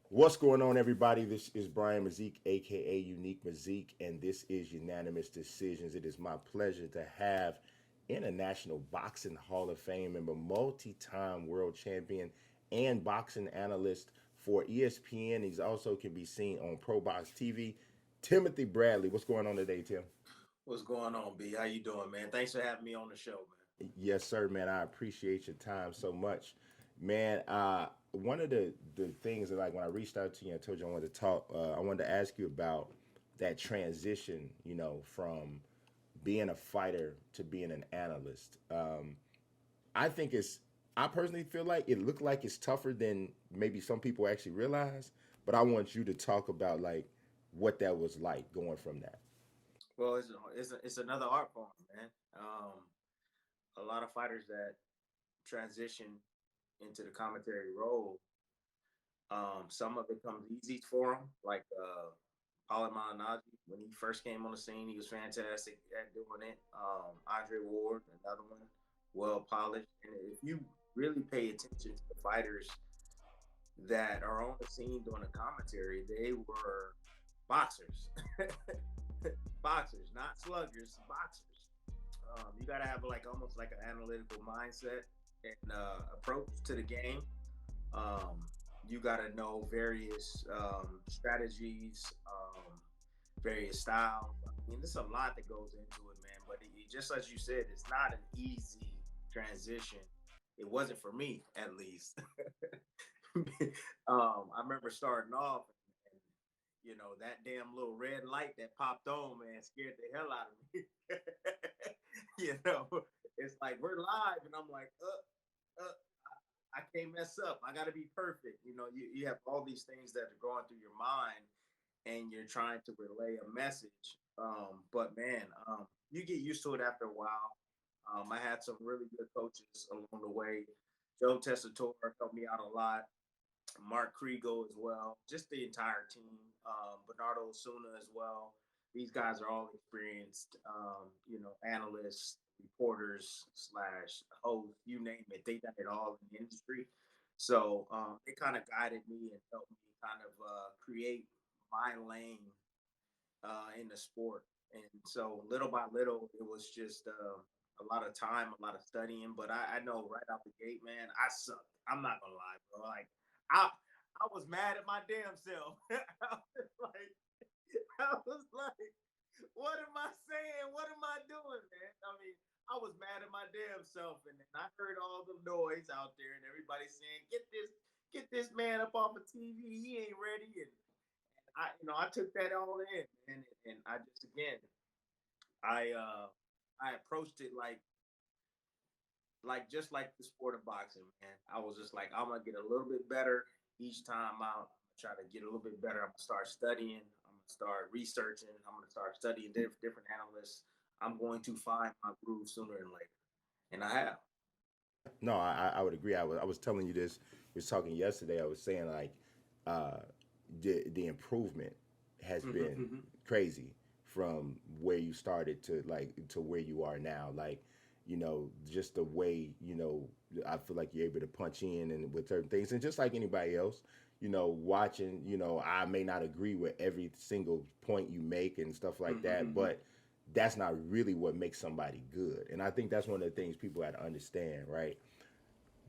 What's going on, everybody? This is Brian Mazique, aka Unique Mazique, and this is Unanimous Decisions. It is my pleasure to have International Boxing Hall of Fame member, multi-time world champion, and boxing analyst for ESPN. He's also can be seen on Pro Box TV. Timothy Bradley. What's going on today, Tim? What's going on, B? How you doing, man? Thanks for having me on the show, Yes, sir, man. I appreciate your time so much, man. One of the things that, like, when I reached out to you and told you I wanted to talk, I wanted to ask you about that transition, from being a fighter to being an analyst. I think it's, I personally feel like it looked like it's tougher than maybe some people actually realize. But I want you to talk about like what that was like going from that. man. Well, it's another art form, man. A lot of fighters that transition into the commentary role, some of it comes easy for them, like Paulie Malignaggi. When he first came on the scene, he was fantastic at doing it. Andre Ward, another one, well polished. And if you really pay attention to the fighters that are on the scene doing the commentary, they were boxers. Boxers, not sluggers, boxers. You got to have like almost like an analytical mindset and approach to the game. Um, you got to know various strategies, various styles. I mean, there's a lot that goes into it, man. But just as you said, it's not an easy transition. It wasn't for me, at least. I remember starting off, and that damn little red light that popped on, man, scared the hell out of me. you know, it's like we're live, and I'm like, I can't mess up. I got to be perfect. You have all these things that are going through your mind, and you're trying to relay a message. But man, you get used to it after a while. I had some really good coaches along the way. Joe Tessitore helped me out a lot. Mark Kriegel as well, just the entire team. Bernardo Osuna as well. These guys are all experienced, analysts, reporters slash hosts, you name it. They done it all in the industry. So it kind of guided me and helped me kind of create my lane in the sport. And so little by little, it was just a lot of time, a lot of studying. But I know right out the gate, man, I sucked. I'm not gonna lie, bro. Like I I was mad at my damn self. I was like, what am I saying? What am I doing, man? I mean, I was mad at my damn self, and then I heard all the noise out there, and everybody saying, get this man up off of TV. He ain't ready." And I took that all in, and I just again, I approached it like just like the sport of boxing, man. I was just like, I'm gonna get a little bit better each time out. I'm gonna try to get a little bit better. I'm gonna start studying. I'm gonna start researching. I'm gonna start studying different analysts. I'm going to find my groove sooner than later, and I have. No, I would agree. I was telling you this. We was talking yesterday. I was saying like uh, the improvement has been Mm-hmm. crazy from where you started to like to where you are now. Like, just the way, I feel like you're able to punch in and with certain things, and just like anybody else, watching, I may not agree with every single point you make and stuff like that, Mm-hmm. but that's not really what makes somebody good. And I think that's one of the things people got to understand, right?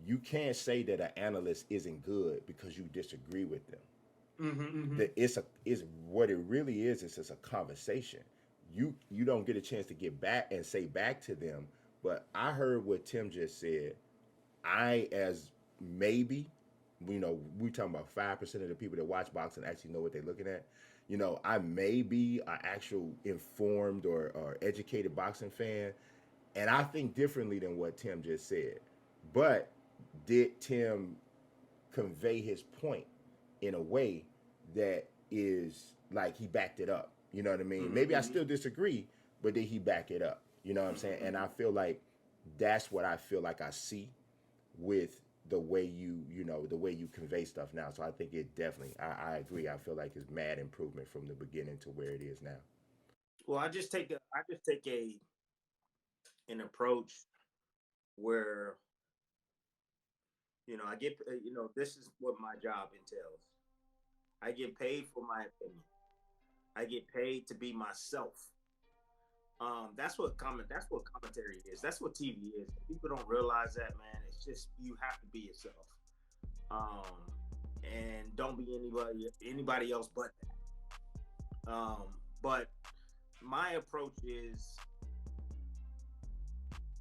You can't say that an analyst isn't good because you disagree with them. Mm-hmm. Mm-hmm. That it's a is what it really is. It's just a conversation. You don't get a chance to get back and say back to them. But I heard what Tim just said. I as maybe, we talking about 5% of the people that watch boxing actually know what they're looking at. I may be an actual informed or educated boxing fan, and I think differently than what Tim just said. But did Tim convey his point in a way that is like he backed it up? You know what I mean? Maybe I Mm-hmm. still disagree, but did he back it up? You know what I'm saying? And Mm-hmm. I feel like that's what I feel like I see with the way the way you convey stuff now. So I think it definitely, I agree. I feel like it's mad improvement from the beginning to where it is now. Well, I just take a an approach where I get this is what my job entails. I get paid for my opinion. I get paid to be myself. That's what commentary is. That's what TV is. People don't realize that, man. It's just you have to be yourself. And don't be anybody else but that. But my approach is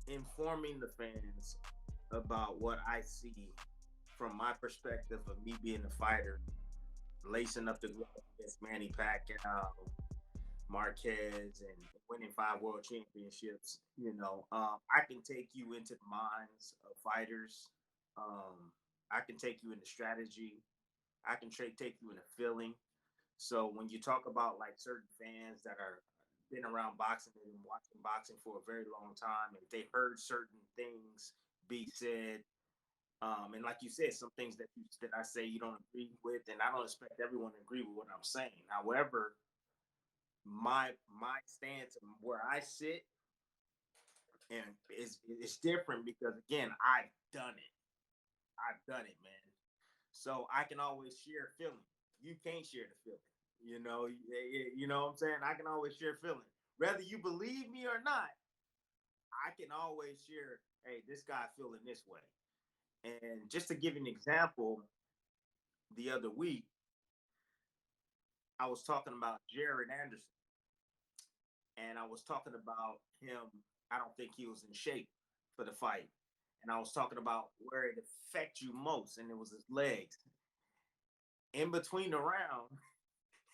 informing the fans about what I see from my perspective of me being a fighter, lacing up the glove against Manny Pacquiao, Marquez, and winning 5 world championships. I can take you into the minds of fighters. I can take you into strategy. I can take you into feeling. So when you talk about like certain fans that are been around boxing and watching boxing for a very long time, and they heard certain things be said, and like you said, some things that I say you don't agree with, and I don't expect everyone to agree with what I'm saying. However, my stance and where I sit and it's different because again, I've done it. I've done it, man. So I can always share feeling. You can't share the feeling. You know what I'm saying? I can always share feeling. Whether you believe me or not, I can always share, hey, this guy feeling this way. And just to give you an example, the other week, I was talking about Jared Anderson and I was talking about him. I don't think he was in shape for the fight. And I was talking about where it affects you most, and it was his legs. In between the round,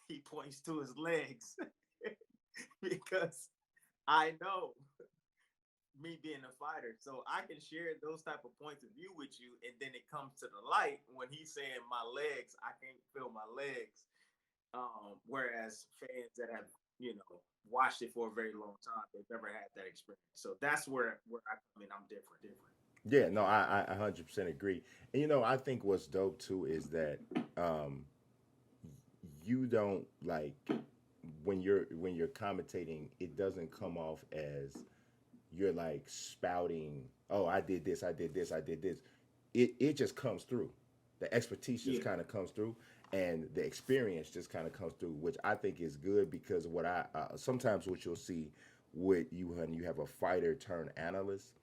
he points to his legs because I know me being a fighter, so I can share those type of points of view with you, and then it comes to the light when he's saying my legs, I can't feel my legs. Whereas fans that have watched it for a very long time, they've never had that experience. So that's where I come in. I'm different. Yeah, no, I 100% agree. And I think what's dope too is that um, you don't like when you're commentating, it doesn't come off as you're like spouting, oh, I did this, I did this, I did this. It just comes through. The expertise just Yeah. kind of comes through, and the experience just kind of comes through, which I think is good because what I sometimes what you'll see with you when you have a fighter turn analyst,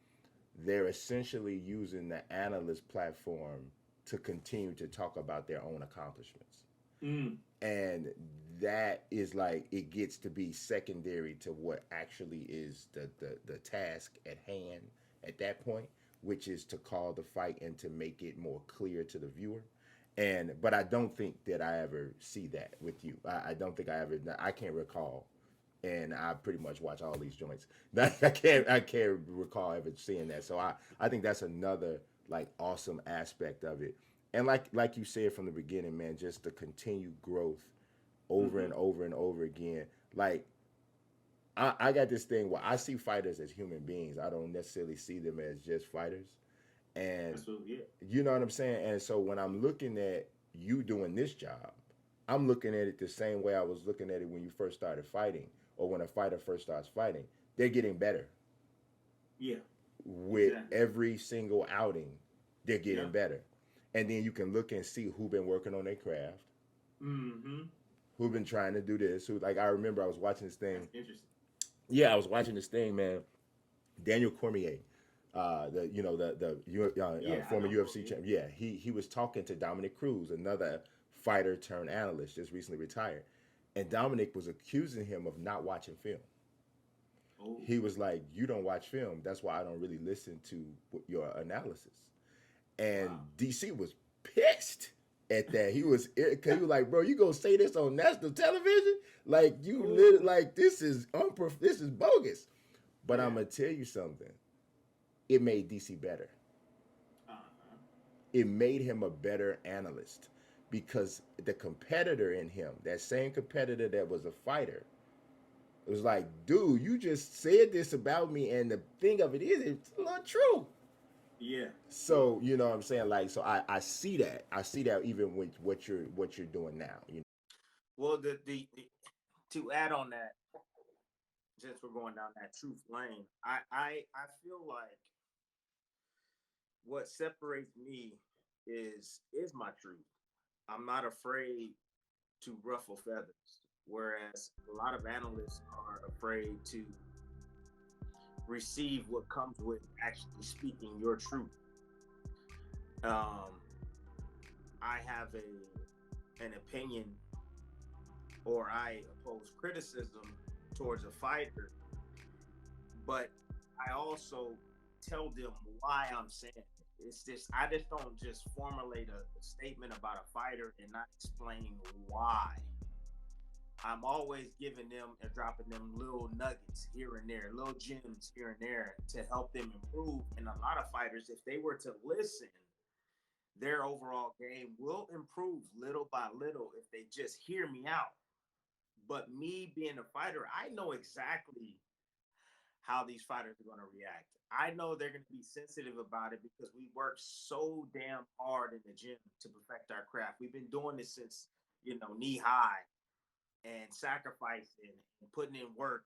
they're essentially using the analyst platform to continue to talk about their own accomplishments. Mm. And that is like it gets to be secondary to what actually is the task at hand at that point, which is to call the fight and to make it more clear to the viewer. And but I don't think that I ever see that with you. I don't think I ever. I can't recall, and I pretty much watch all these joints. I can't recall ever seeing that. So I think that's another like awesome aspect of it. And like you said from the beginning, man, just the continued growth over Mm-hmm. and over and over again. Like I got this thing where I see fighters as human beings. I don't necessarily see them as just fighters. And Absolutely. Yeah. you know what I'm saying? And so when I'm looking at you doing this job, I'm looking at it the same way I was looking at it when you first started fighting or when a fighter first starts fighting. They're getting better Yeah. with Exactly. every single outing. They're getting Yep. better. And then you can look and see who been working on their craft, Mm-hmm. who been trying to do this, who like I remember I was watching this thing. That's interesting. Yeah, I was watching this thing, man. Daniel Cormier, Yeah, I former know UFC Cormier. champion. Yeah, he was talking to Dominic Cruz, another fighter turned analyst, just recently retired, and Dominic was accusing him of not watching film. Oh, He was like, "You don't watch film. That's why I don't really listen to your analysis." And wow. DC was pissed at that. Cause he was like, "Bro, you gonna say this on national television? Like Oh, like this is bogus." But I'm yeah. gonna tell you something. It made DC better. Uh-huh. It made him a better analyst because the competitor in him, that same competitor that was a fighter, it was like, dude, you just said this about me, and the thing of it is, it's not true. Yeah. Yeah. So you know what I'm saying? Like, so I see that. I see that even with what you're doing now. Well, the to add on that, since we're going down that truth lane, I feel like what separates me is my truth. I'm not afraid. to ruffle feathers, whereas a lot of analysts are afraid to receive what comes with actually speaking your truth. Um, I have an opinion, or I oppose criticism towards a fighter, but I also tell them why I'm saying it. It's just I just don't just formulate a statement about a fighter and not explain why. I'm always giving them and dropping them little nuggets here and there, little gems here and there to help them improve. And a lot of fighters, if they were to listen, their overall game will improve little by little if they just hear me out. But me being a fighter, I know exactly how these fighters are going to react. I know they're going to be sensitive about it because we work so damn hard in the gym to perfect our craft. We've been doing this since, knee high, and sacrificing and putting in work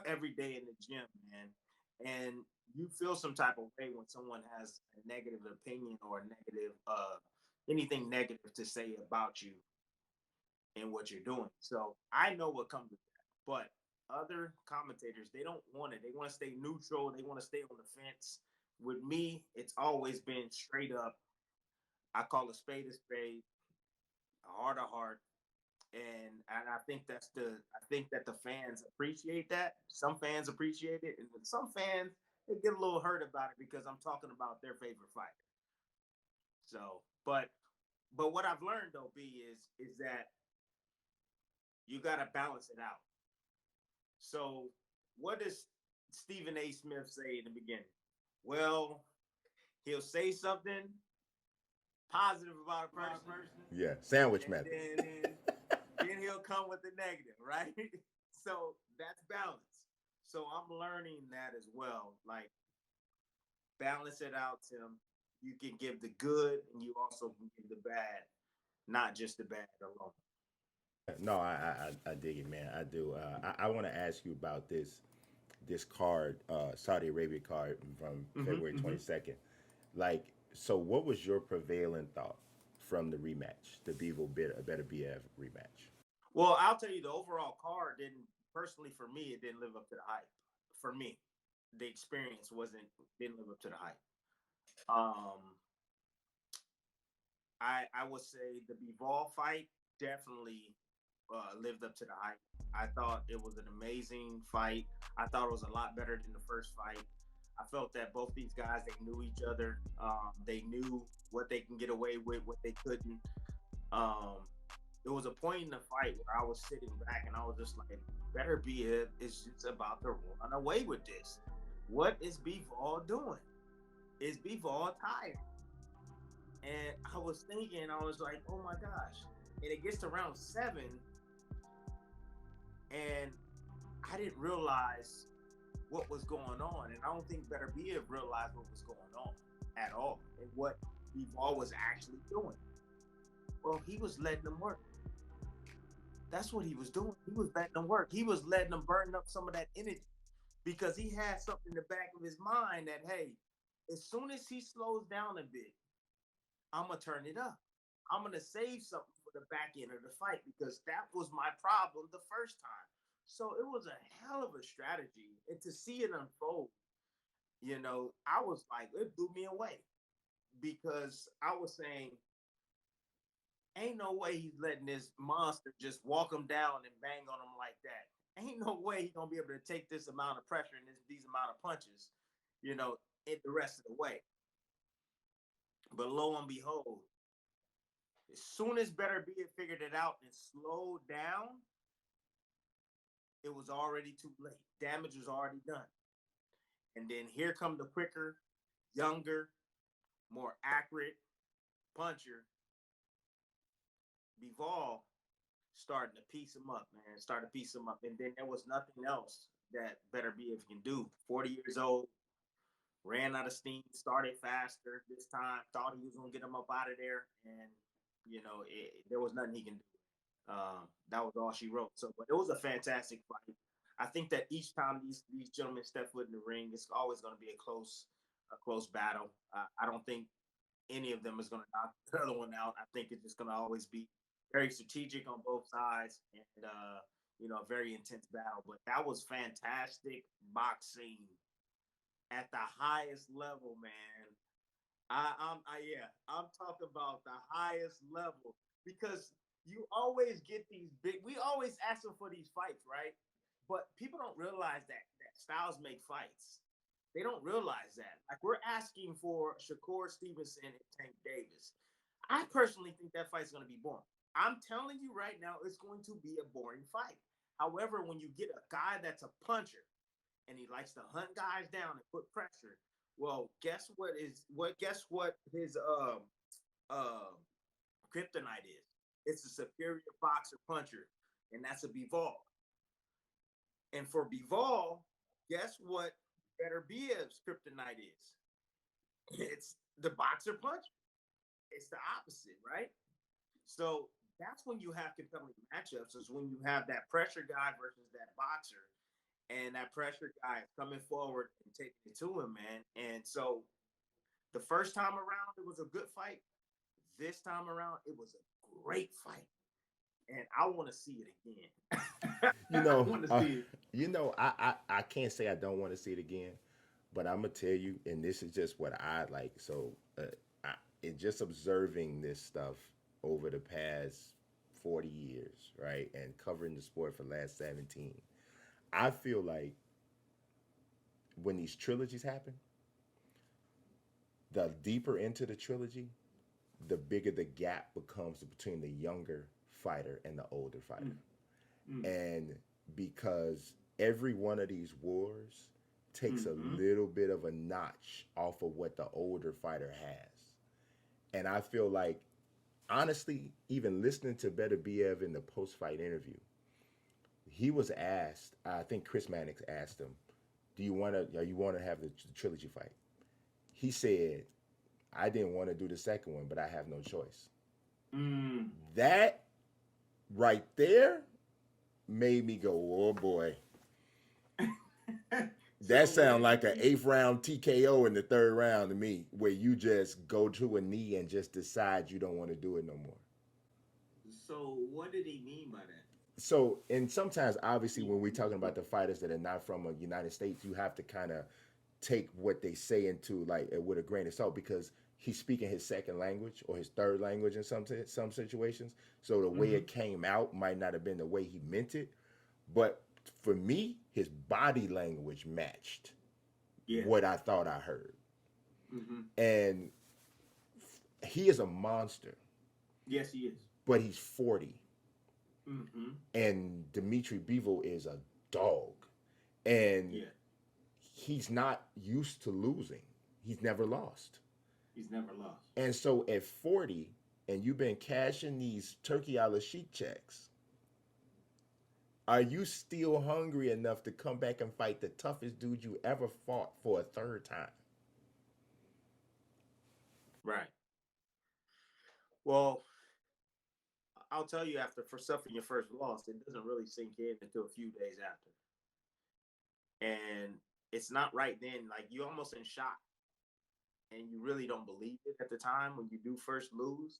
every day in the gym, man. And you feel some type of way when someone has a negative opinion or a negative, anything negative to say about you and what you're doing. So I know what comes with that. But other commentators, they don't want it. They want to stay neutral. They want to stay on the fence. With me, it's always been straight up. I call a spade, a heart a heart. And I think that the fans appreciate that. Some fans appreciate it, and some fans they get a little hurt about it because I'm talking about their favorite fighter. So, but what I've learned though, B, is that you got to balance it out. So, what does Stephen A. Smith say in the beginning? Well, he'll say something positive about a person, Yeah, sandwich and method. then he'll come with the negative, right? So that's balance. So I'm learning that as well. Like balance it out, Tim. You can give the good, and you also can give the bad, not just the bad alone. No, I dig it, man. I do. I want to ask you about this card, Saudi Arabia card from Mm-hmm, February mm-hmm. 22nd. Like, so what was your prevailing thought from the rematch, the Bevo Better BF rematch? Well, I'll tell you, the overall card didn't personally for me. It didn't live up to the hype. For me, the experience didn't live up to the hype. Um, I would say the Bivol fight definitely lived up to the hype. I thought it was an amazing fight. I thought it was a lot better than the first fight. I felt that both these guys they knew each other. They knew what they can get away with, what they couldn't. Um, there was a point in the fight where I was sitting back and I was just like, "Better be it. It's just about to run away with this. What is Bivol doing? Is Bivol tired?" And I was thinking, I was like, "Oh my gosh!" And it gets to round 7, and I didn't realize what was going on, and I don't think Better Be It realized what was going on at all, and what Bivol was actually doing. Well, he was letting them work. That's what he was doing. He was letting them work. He was letting them burn up some of that energy because he had something in the back of his mind that, hey, as soon as he slows down a bit, I'm gonna turn it up. I'm gonna save something for the back end of the fight because that was my problem the first time. So it was a hell of a strategy, and to see it unfold, I was like, it blew me away because I was saying, ain't no way he's letting this monster just walk him down and bang on him like that. Ain't no way he's gonna be able to take this amount of pressure and these amount of punches, you know, it the rest of the way. But lo and behold, as soon as Better Be It figured it out and slowed down, it was already too late. Damage was already done. And then here come the quicker, younger, more accurate puncher, Bivol, starting to piece him up, man. Starting to piece him up. And then there was nothing else that Better Be If can do. 40 years old, ran out of steam, started faster this time, thought he was going to get him up out of there. And, there was nothing he can do. That was all she wrote. So, but it was a fantastic fight. I think that each time these gentlemen step foot in the ring, it's always going to be a close battle. I don't think any of them is going to knock the other one out. I think it's just going to always be very strategic on both sides, and a very intense battle. But that was fantastic boxing at the highest level, man. I'm talking about the highest level because you always get these big. We always ask them for these fights, right? But people don't realize that styles make fights. They don't realize that. Like we're asking for Shakur Stevenson and Tank Davis. I personally think that fight's going to be boring. I'm telling you right now, it's going to be a boring fight. However, when you get a guy that's a puncher and he likes to hunt guys down and put pressure, well, guess what his kryptonite is? It's a superior boxer puncher, and that's a Bivol. And for Bivol, guess what Better Biev's kryptonite is? It's the boxer puncher. It's the opposite, right? So that's when you have compelling matchups, is when you have that pressure guy versus that boxer. And that pressure guy is coming forward and taking it to him, man. And so the first time around, it was a good fight. This time around, it was a great fight. And I want to see it again. You I know, want to see it. I can't say I don't want to see it again, but I'm gonna tell you, and this is just what I like. So, just observing this stuff over the past 40 years, right, and covering the sport for the last 17, I feel like when these trilogies happen, the deeper into the trilogy, the bigger the gap becomes between the younger fighter and the older fighter. Mm. And because every one of these wars takes a Mm-hmm. little bit of a notch off of what the older fighter has. And I feel like, honestly, even listening to Better Biev in the post fight interview, he was asked, I think Chris Mannix asked him, you want to have the trilogy fight? He said, I didn't want to do the second one, but I have no choice. Mm. That right there made me go, oh boy. That sounds like an 8th-round TKO in the 3rd round to me, where you just go to a knee and just decide you don't want to do it no more. So what did he mean by that? So, and sometimes, obviously, when we're talking about the fighters that are not from the United States, you have to kind of take what they say into like with a grain of salt, because he's speaking his second language or his third language in some situations. So the way it came out might not have been the way he meant it, but for me, his body language matched what I thought I heard. Mm-hmm. And he is a monster. Yes, he is. But he's 40. Mm-hmm. And Dimitri Bivol is a dog. And he's not used to losing. He's never lost. He's never lost. And so at 40, and you've been cashing these Turkey a la Sheik checks, are you still hungry enough to come back and fight the toughest dude you ever fought for a 3rd time? Right. Well, I'll tell you, after for suffering your first loss, it doesn't really sink in until a few days after. And it's not right then. Like, you're almost in shock. And you really don't believe it at the time when you do first lose.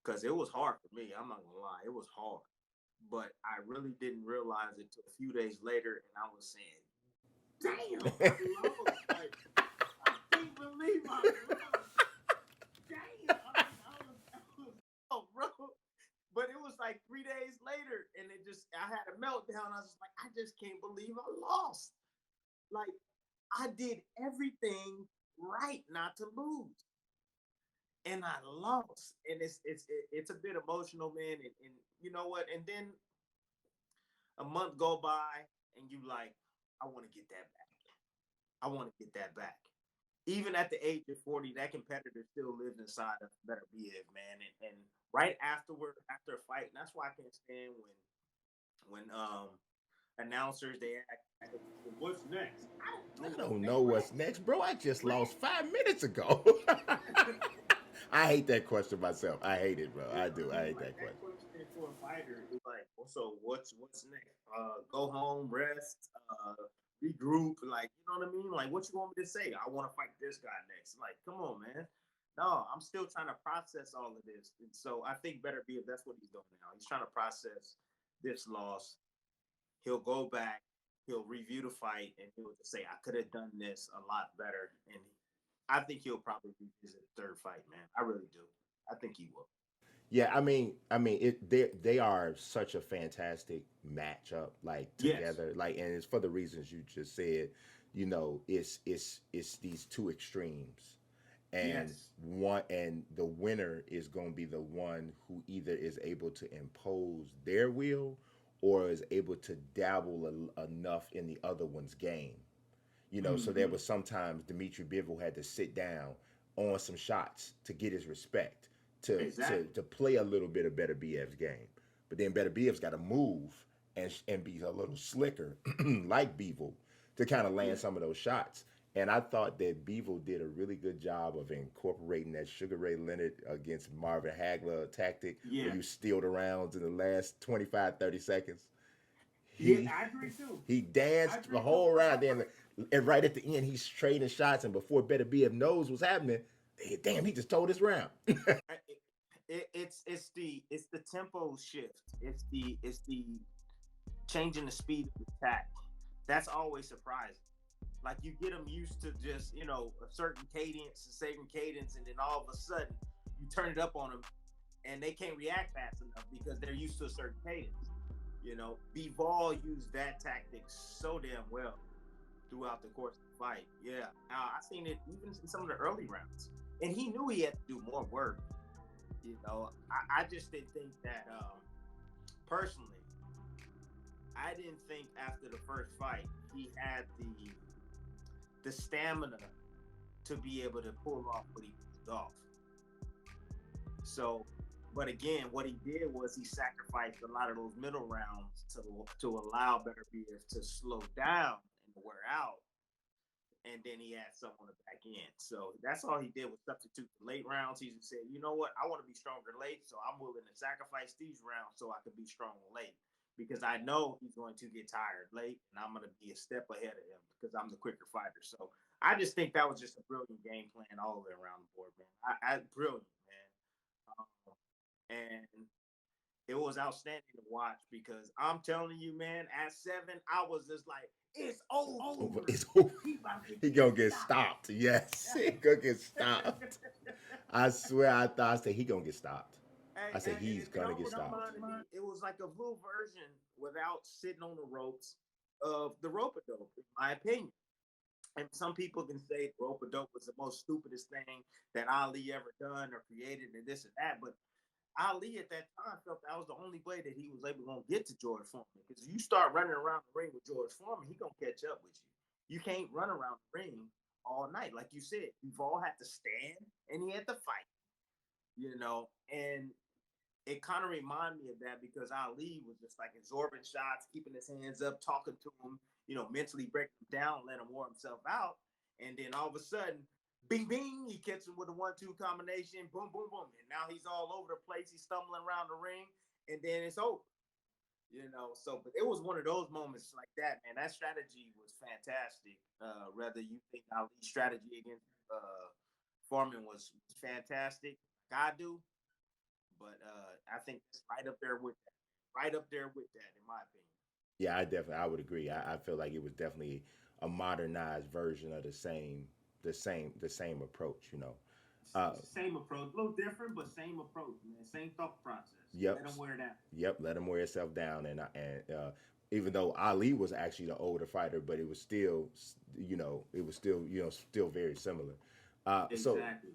Because it was hard for me. I'm not going to lie. It was hard. But I really didn't realize it until a few days later. And I was saying, damn, I lost. Like, I can't believe I lost. Damn. Oh, bro. But it was like 3 days later. And I had a meltdown. I was just like, I just can't believe I lost. Like, I did everything right not to lose. And I lost. And it's a bit emotional, man. And you know what? And then a month go by and you like, I want to get that back. I want to get that back. Even at the age of 40, that competitor still lives inside of Better Biev, man. And right after a fight, and that's why I can't stand when announcers, they ask, what's next? I don't know what's next, bro. I just lost 5 minutes ago. I hate that question myself. I hate it, bro. I do. I hate that question. For a fighter is like, so what's next? Go home, rest, regroup. Like, you know what I mean? Like, what you want me to say? I want to fight this guy next. Like, come on, man. No, I'm still trying to process all of this. And so I think better be if that's what he's doing now. He's trying to process this loss. He'll go back, he'll review the fight, and he'll just say, I could have done this a lot better. And I think he'll probably revisit the third fight, man. I really do. I think he will. Yeah, they are such a fantastic matchup, like Yes. together, like, and it's for the reasons you just said. You know, it's these two extremes, and Yes. the winner is going to be the one who either is able to impose their will or is able to dabble enough in the other one's game. You know, so there Mm-hmm. was sometimes Dimitri Bivol had to sit down on some shots to get his respect, Exactly. to play a little bit of Better BF's game. But then Better BF's got to move and be a little slicker, like Bivol, to kind of land Yeah. some of those shots. And I thought that Bivol did a really good job of incorporating that Sugar Ray Leonard against Marvin Hagler tactic where Yeah. you steal the rounds in the last 25, 30 seconds. Yeah, He I agree too. he I danced the agree too. whole round. Then and right at the end, he's trading shots, and before Better BF knows what's happening, damn, he just told his round. It's the tempo shift. It's the changing the speed of the attack. That's always surprising. Like you get them used to just a certain cadence, a certain cadence, and then all of a sudden you turn it up on them, and they can't react fast enough because they're used to a certain cadence. Bivol used that tactic so damn well throughout the course of the fight. Yeah, I seen it even in some of the early rounds, and he knew he had to do more work. I just didn't think that personally. I didn't think after the first fight he had the stamina to be able to pull off what he pulled off. So, but again, what he did was he sacrificed a lot of those middle rounds to allow Better BF to slow down and wear out, and then he had someone to back in. So that's all he did was substitute the late rounds. He just said, you know what, I want to be stronger late, so I'm willing to sacrifice these rounds so I can be strong late. Because I know he's going to get tired late, and I'm going to be a step ahead of him because I'm the quicker fighter. So I just think that was just a brilliant game plan all the way around the board, man. Brilliant, man. And it was outstanding to watch because I'm telling you, man, at 7, I was just like, it's over. It's over. He about to He get gonna get stopped. stopped. Yes, he gonna get stopped. I swear, I said he gonna get stopped. Hey, I said he's it gonna get almost stopped. reminded me. It was like a little version without sitting on the ropes of the rope a dope, in my opinion. And some people can say rope a dope was the most stupidest thing that Ali ever done or created, and this and that. But Ali at that time felt that was the only way that he was able to get to George Foreman. Because you start running around the ring with George Foreman, he gonna catch up with you. You can't run around the ring all night, like you said. You've all had to stand and he had to fight. And it kind of reminded me of that because Ali was just like absorbing shots, keeping his hands up, talking to him, mentally breaking him down, let him wear himself out. And then all of a sudden, bing, bing, he catches him with a 1-2 combination, boom, boom, boom. And now he's all over the place. He's stumbling around the ring, and then it's over. But it was one of those moments like that, man. That strategy was fantastic. Whether you think Ali's strategy against Foreman was fantastic, like I do, but I think it's right up there with that. Right up there with that, in my opinion. Yeah, I would agree. I feel like it was definitely a modernized version of the same approach. It's the same approach, a little different, but same approach, man. Same thought process. Yep, Let them wear down. yep. Let him wear himself down, and even though Ali was actually the older fighter, but it was still very similar. Uh, so Exactly.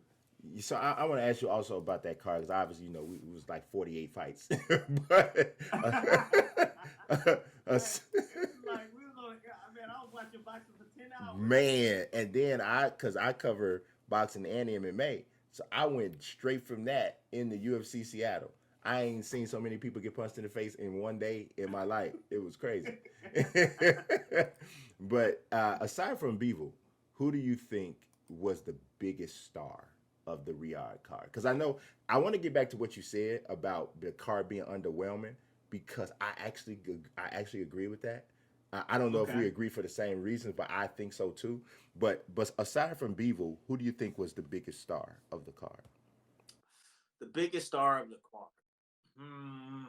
I want to ask you also about that card because obviously it was like 48 fights, but uh, It's like we was on. Man, I was watching boxing for 10 hours. man, and then because I cover boxing and MMA, so I went straight from that into UFC Seattle. I ain't seen so many people get punched in the face in one day in my life. It was crazy. But aside from Bevel, who do you think was the biggest star of the Riyadh card? Because I want to get back to what you said about the card being underwhelming because I actually agree with that. I don't know if we Okay. agree for the same reasons, but I think so too. But aside from Bevel, who do you think was the biggest star of the card? The biggest star of the card. Hmm.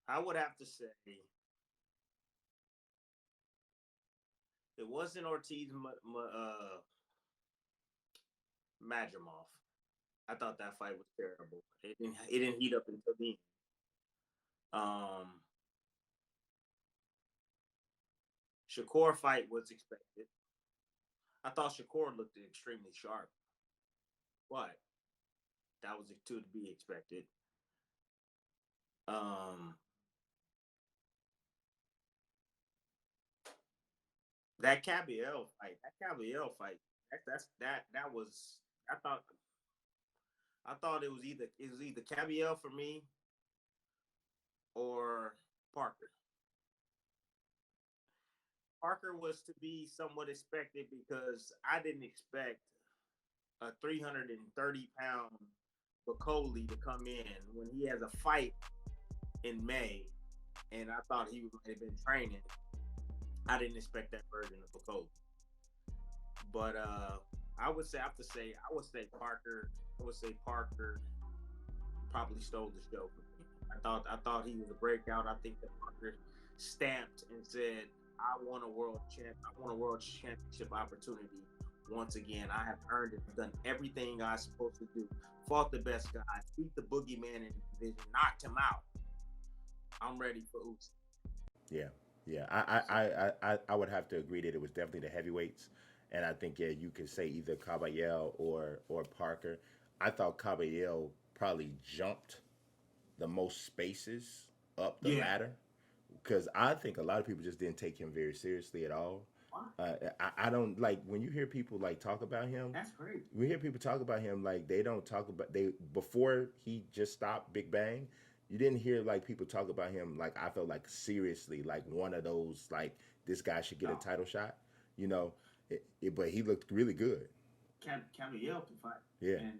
I would have to say it wasn't Ortiz Madrimov. I thought that fight was terrible. It didn't heat up until the end. Um, Shakur fight was expected. I thought Shakur looked extremely sharp, but that was to be expected. Um, that Cabiel fight, that was. I thought I thought it was either Cabiel for me or Parker. Parker was to be somewhat expected because I didn't expect a 330-pound Bacoli to come in when he has a fight in May, and I thought he might have been training. I didn't expect that version of Bacoli, but I would say Parker probably stole the show for me. I thought he was a breakout. I think that Parker stamped and said, I want a world championship opportunity once again. I have earned it. I've done everything I was supposed to do. Fought the best guys, beat the boogeyman in the division, knocked him out. I'm ready for Usyk. Yeah, yeah. So I would have to agree that it was definitely the heavyweights, and I think yeah, you could say either Caballero or Parker. I thought Caballero probably jumped the most spaces up the yeah, ladder because I think a lot of people just didn't take him very seriously at all. wow, I don't like when you hear people like talk about him. that's crazy. We hear people talk about him like they don't talk about they before he just stopped Big Bang. You didn't hear like people talk about him like I felt like seriously like one of those like this guy should get a No, title shot. You know, but he looked really good. Cavill can fight, Yeah. and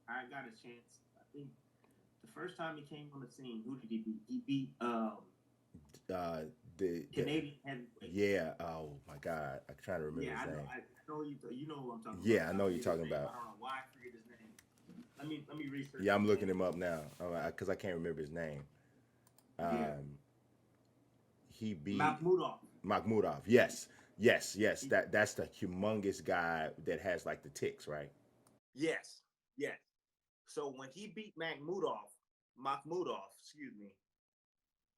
I got a chance. I think the first time he came on the scene, who did he beat? He beat Uh, the Canadian heavyweight. yeah. Oh my God, I'm trying to remember Yeah, his I know. name. I know you know who I'm talking about. Yeah, I I know you're forget his talking name. about. I don't know why I forget his name. Let me research Yeah, his I'm looking name. him up now because I can't remember his name. Yeah, Um, he beat Makhmudov. Makhmudov. Yes, yes, yes. He, That's the humongous guy that has like the ticks, right? yes, yes. So when he beat Makhmudov, excuse me,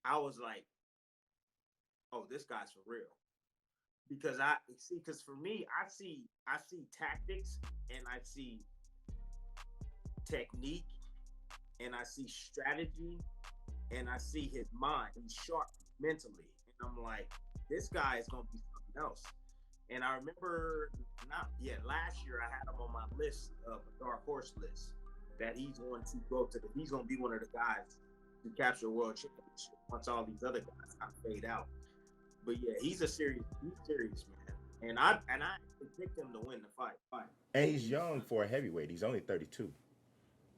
I was like, oh, this guy's for real. Because I see, because for me, I see tactics and I see technique and I see strategy and I see his mind. He's sharp mentally, and I'm like, this guy is gonna be something else. And I remember not yet last year I had him on my list of a dark horse list that he's going to be one of the guys to capture a world championship once all these other guys kind of fade out. But yeah, he's serious man, and I picked him to win the fight. And he's young for a heavyweight. He's only 32.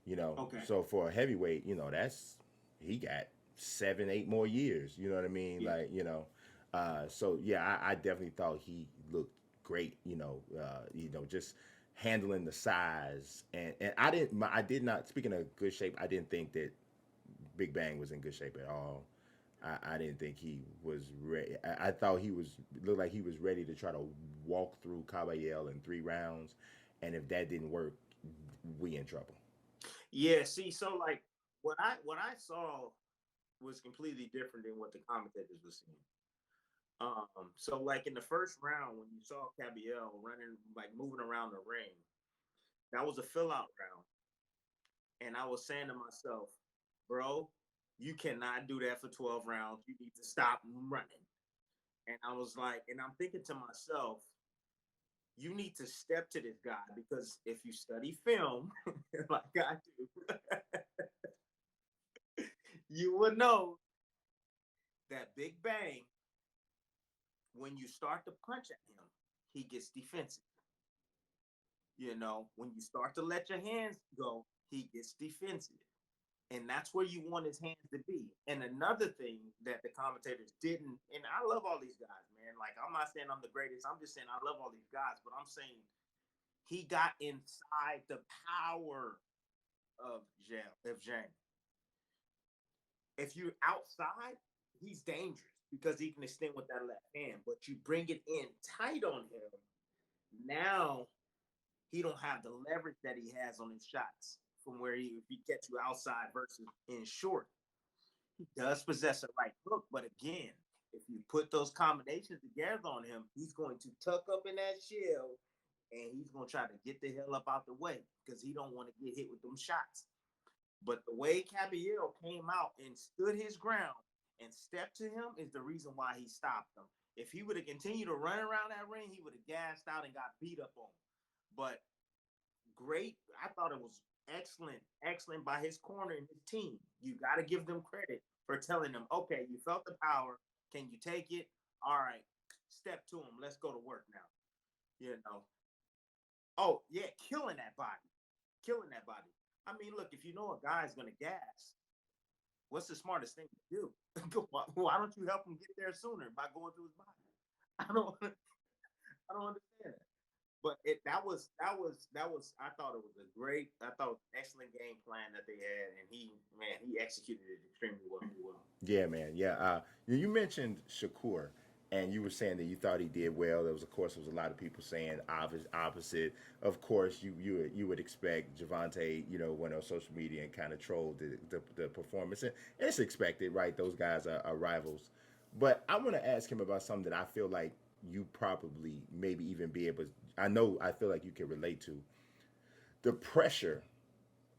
You know, Okay, so for a heavyweight, that's he got 7, 8 more years. You know what I mean? yeah, Like so yeah, I definitely thought he looked great. Just handling the size and I did not. Speaking of good shape, I didn't think that Big Bang was in good shape at all. I didn't think he was ready. I thought he was looked like he was ready to try to walk through Caballero in 3 rounds, and if that didn't work, we in trouble. yeah. See, so like what I saw was completely different than what the commentators were seeing. So like in the first round, when you saw Cabiel running, like moving around the ring, that was a fill out round. And I was saying to myself, bro, you cannot do that for 12 rounds. You need to stop running. And I was like, and I'm thinking to myself, you need to step to this guy because if you study film, like I do, you would know that Big Bang, when you start to punch at him, he gets defensive. When you start to let your hands go, he gets defensive. And that's where you want his hands to be. And another thing that the commentators didn't, and I love all these guys, man. Like, I'm not saying I'm the greatest. I'm just saying I love all these guys, but I'm saying he got inside the power of James. If you're outside, he's dangerous because he can extend with that left hand. But you bring it in tight on him, now he don't have the leverage that he has on his shots from where if he gets you outside versus in short. He does possess a right hook, but again, if you put those combinations together on him, he's going to tuck up in that shell and he's going to try to get the hell up out the way because he don't want to get hit with them shots. But the way Caballero came out and stood his ground and stepped to him is the reason why he stopped him. If he would have continued to run around that ring, he would have gassed out and got beat up on. But great, I thought it was excellent by his corner and his team. You got to give them credit for telling them, okay, you felt the power. Can you take it? All right, step to him. Let's go to work now. You know. Oh, yeah, killing that body. I mean, look, if you know a guy's going to gas, what's the smartest thing to do? Why don't you help him get there sooner by going through his body? I don't understand that. But that was I thought it was an excellent game plan that they had, and he executed it extremely well. Yeah, man. Yeah. You mentioned Shakur, and you were saying that you thought he did well. There was, of course, there was a lot of people saying opposite. Of course, you would expect Gervonta, went on social media and kind of trolled the performance, and it's expected, right? Those guys are rivals. But I want to ask him about something that I feel like you probably maybe even be able. I feel like you can relate to the pressure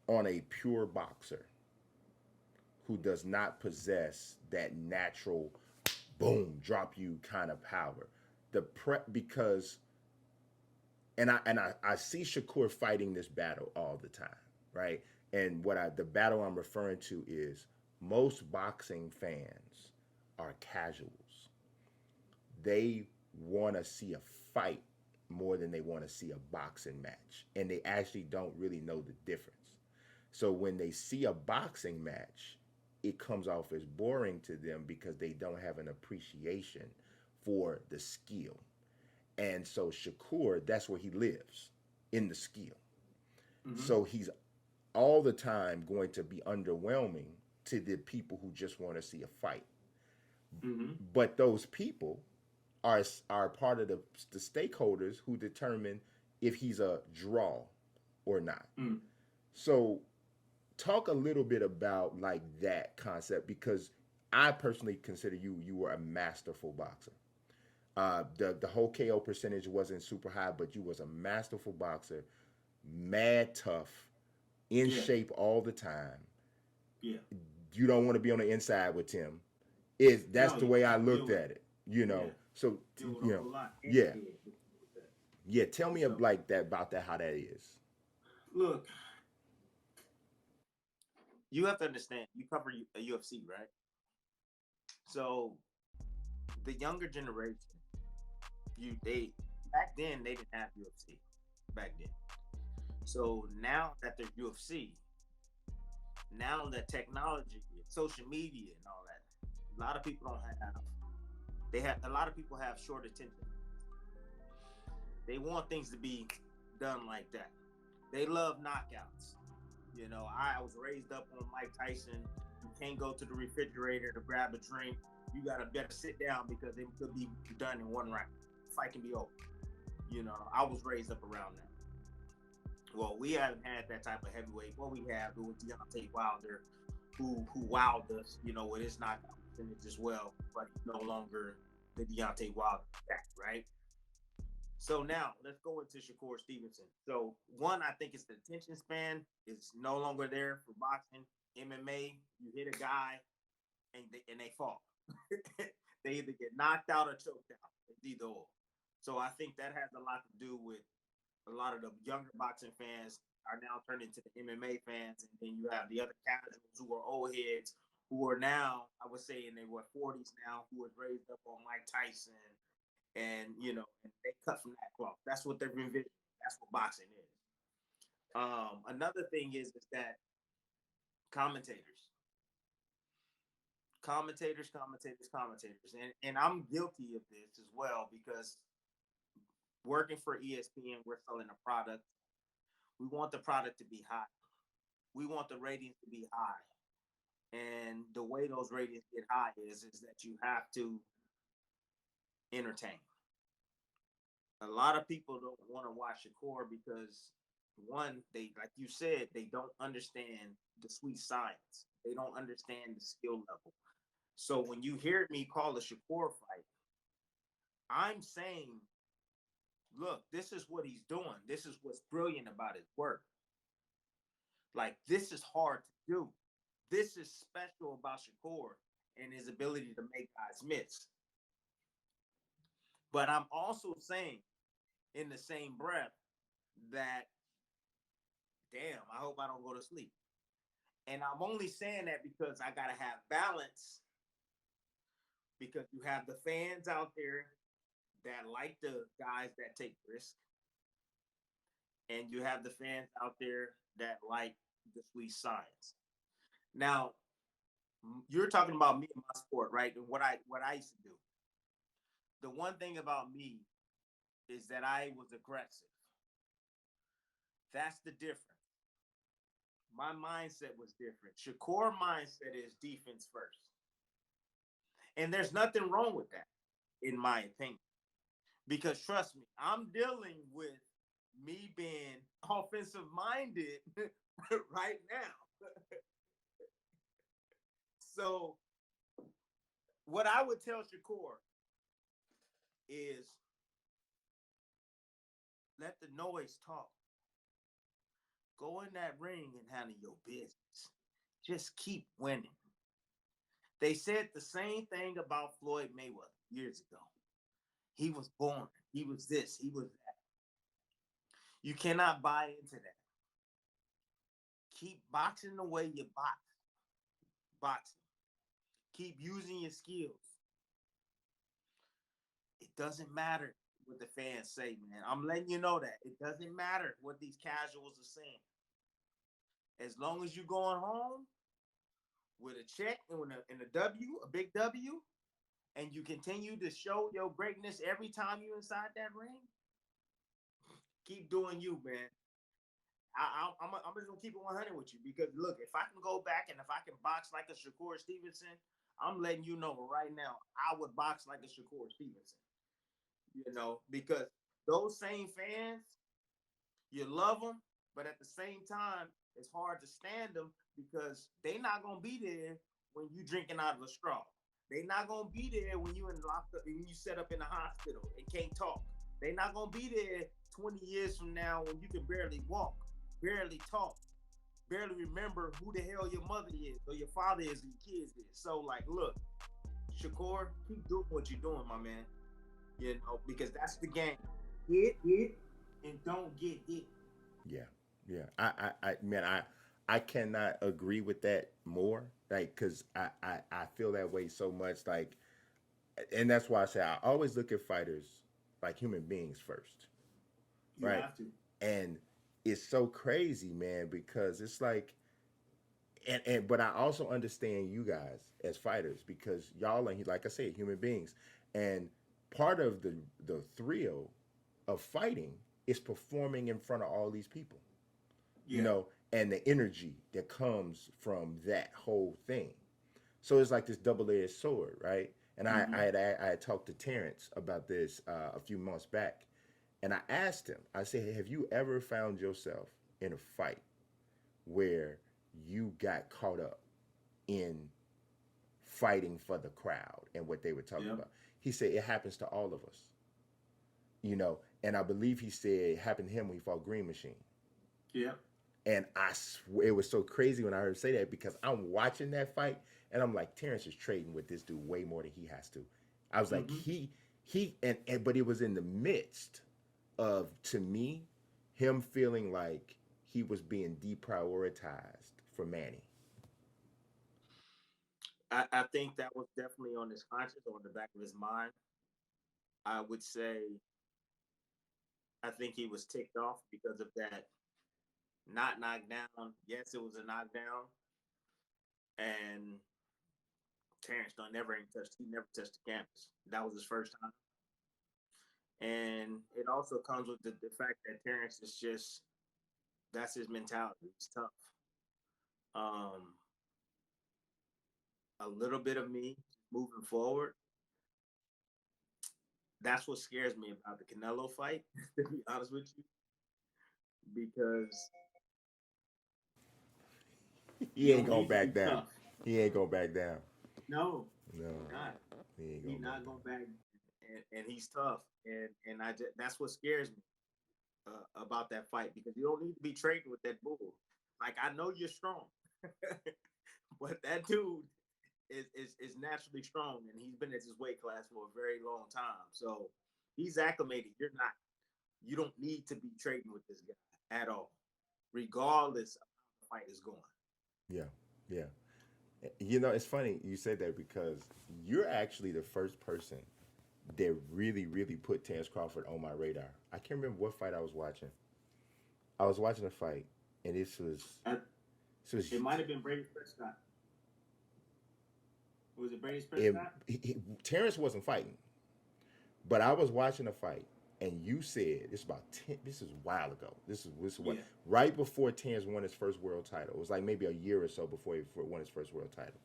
on a pure boxer who does not possess that natural boom drop you kind of power. Because I see Shakur fighting this battle all the time, right? And the battle I'm referring to is most boxing fans are casuals. They want to see a fight more than they want to see a boxing match, and they actually don't really know the difference. So when they see a boxing match, it comes off as boring to them because they don't have an appreciation for the skill. And so Shakur, that's where he lives, in the skill. Mm-hmm. So he's all the time going to be underwhelming to the people who just want to see a fight. Mm-hmm. But those people are part of the stakeholders who determine if he's a draw or not. Mm. So talk a little bit about like that concept, because I personally consider you were a masterful boxer. The whole KO percentage wasn't super high, but you was a masterful boxer, mad tough, in shape all the time. Yeah. You don't want to be on the inside with Tim. That's the way I looked at it, Yeah. So yeah. Tell me like that about that, how that is. Look, you have to understand. You cover a UFC, right? So the younger generation, back then they didn't have UFC back then. So now that there's UFC, now that technology, social media, and all that, a lot of people don't have. A lot of people have short attention. They want things to be done like that. They love knockouts. I was raised up on Mike Tyson. You can't go to the refrigerator to grab a drink. You better sit down because it could be done in one round. Fight can be over. I was raised up around that. Well, we haven't had that type of heavyweight. What we have with Deontay Wilder, who wowed us, with his knockout percentage as well, but he's no longer the Deontay Wilder back, right? So now let's go into Shakur Stevenson. So one, I think it's the attention span is no longer there for boxing. MMA, you hit a guy and they fall. They either get knocked out or choked out. It's either or. So I think that has a lot to do with a lot of the younger boxing fans are now turning into the MMA fans, and then you have the other casuals who are old heads who are now, I would say, in their 40s now, who was raised up on Mike Tyson. And and they cut from that cloth. That's what they're envisioning. That's what boxing is. Another thing is that commentators, commentators. And I'm guilty of this as well because working for ESPN, we're selling a product. We want the product to be high. We want the ratings to be high. And the way those ratings get high is that you have to entertain. A lot of people don't want to watch Shakur because one, they like you said, they don't understand the sweet science. They don't understand the skill level. So when you hear me call a Shakur fight, I'm saying, look, this is what he's doing. This is what's brilliant about his work. Like, this is hard to do. This is special about Shakur and his ability to make guys miss. But I'm also saying in the same breath that, damn, I hope I don't go to sleep. And I'm only saying that because I got to have balance, because you have the fans out there that like the guys that take risks, and you have the fans out there that like the sweet science. Now, you're talking about me and my sport, right? And what I used to do. The one thing about me is that I was aggressive. That's the difference. My mindset was different. Shakur mindset is defense first. And there's nothing wrong with that, in my opinion. Because trust me, I'm dealing with me being offensive minded right now. So what I would tell Shakur is let the noise talk. Go in that ring and handle your business. Just keep winning. They said the same thing about Floyd Mayweather years ago. He was born. He was this. He was that. You cannot buy into that. Keep boxing the way you box. Boxing. Keep using your skills. It doesn't matter what the fans say, man. I'm letting you know that. It doesn't matter what these casuals are saying. As long as you're going home with a check and a W, a big W, and you continue to show your greatness every time you're inside that ring, keep doing you, man. I'm just gonna keep it 100 with you because look, if I can go back and if I can box like a Shakur Stevenson, I'm letting you know right now, I would box like a Shakur Stevenson. You know, because those same fans, you love them, but at the same time, it's hard to stand them because they're not gonna be there when you drinking out of a straw. They're not gonna be there when you in locked up, when you set up in the hospital and can't talk. They're not gonna be there 20 years from now when you can barely walk, barely talk, barely remember who the hell your mother is or your father is or your kids is. So, like, look, Shakur, keep doing what you're doing, my man. You know, because that's the game. Hit it and don't get hit. Yeah, yeah. Man, I cannot agree with that more. Like, cause I feel that way so much. Like, and that's why I say I always look at fighters like human beings first, You right? have to. And it's so crazy, man, because it's like, and but I also understand you guys as fighters because y'all are, like I said, human beings, and part of the thrill of fighting is performing in front of all these people, you Yeah. know, and the energy that comes from that whole thing. So it's like this double-edged sword, right? And Mm-hmm. I had talked to Terence about this a few months back, and I asked him. I said, "Have you ever found yourself in a fight where you got caught up in fighting for the crowd and what they were talking Yep. about?" He said it happens to all of us, you know. And I believe he said it happened to him when he fought Green Machine. Yep. And I swear it was so crazy when I heard him say that because I'm watching that fight and I'm like, Terrence is trading with this dude way more than he has to. I was like, Mm-hmm. he and but it was in the midst of, to me, him feeling like he was being deprioritized for Manny. I think that was definitely on his conscience, on the back of his mind. I would say I think he was ticked off because of that not knockdown. Yes, it was a knockdown, and Terence he never touched the canvas. That was his first time. And it also comes with the fact that Terence is just, that's his mentality. He's tough. Um, a little bit of me moving forward. That's what scares me about the Canelo fight, to be honest with you, because He you ain't don't going need to back be down. tough. He ain't going back down. No, No, not. he ain't He's going not back going down. back, and he's tough, and that's what scares me about that fight, because you don't need to be trading with that bull. Like, I know you're strong, but that dude is naturally strong, and he's been at his weight class for a very long time. So he's acclimated. You're not. You don't need to be trading with this guy at all, regardless of how the fight is going. Yeah, yeah. You know, it's funny you said that because you're actually the first person that really, really put Terence Crawford on my radar. I can't remember what fight I was watching. I was watching a fight, and this was It might have been Brady Prescott. Was it Brady it, Prescott? Terrence wasn't fighting, but I was watching a fight, and you said this is about 10. This is a while ago. This is what Yeah. right before Terrence won his first world title. It was like maybe a year or so before he won his first world title,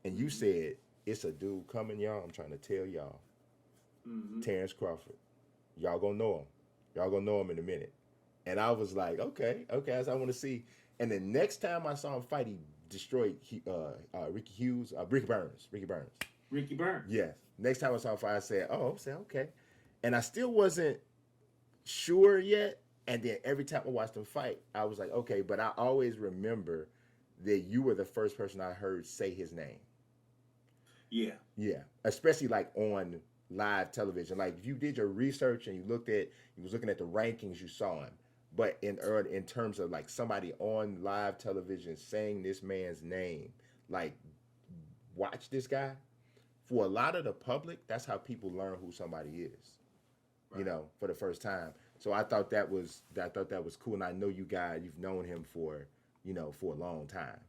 and you said it's a dude coming, y'all. I'm trying to tell y'all, Terence Crawford. Y'all gonna know him. Y'all gonna know him in a minute. And I was like, okay, okay, as I want to see. And the next time I saw him fight, he destroyed Ricky Burns. Ricky Burns. Yes. Next time I saw him fight, I said, oh, I said, okay. And I still wasn't sure yet. And then every time I watched him fight, I was like, okay. But I always remember that you were the first person I heard say his name. Yeah. Yeah, especially like on live television. Like if you did your research and you was looking at the rankings, you saw him. But in terms of like somebody on live television saying this man's name, like watch this guy. For a lot of the public, that's how people learn who somebody is. Right. You know, for the first time. So I thought that was cool, and I know you've known him for for a long time.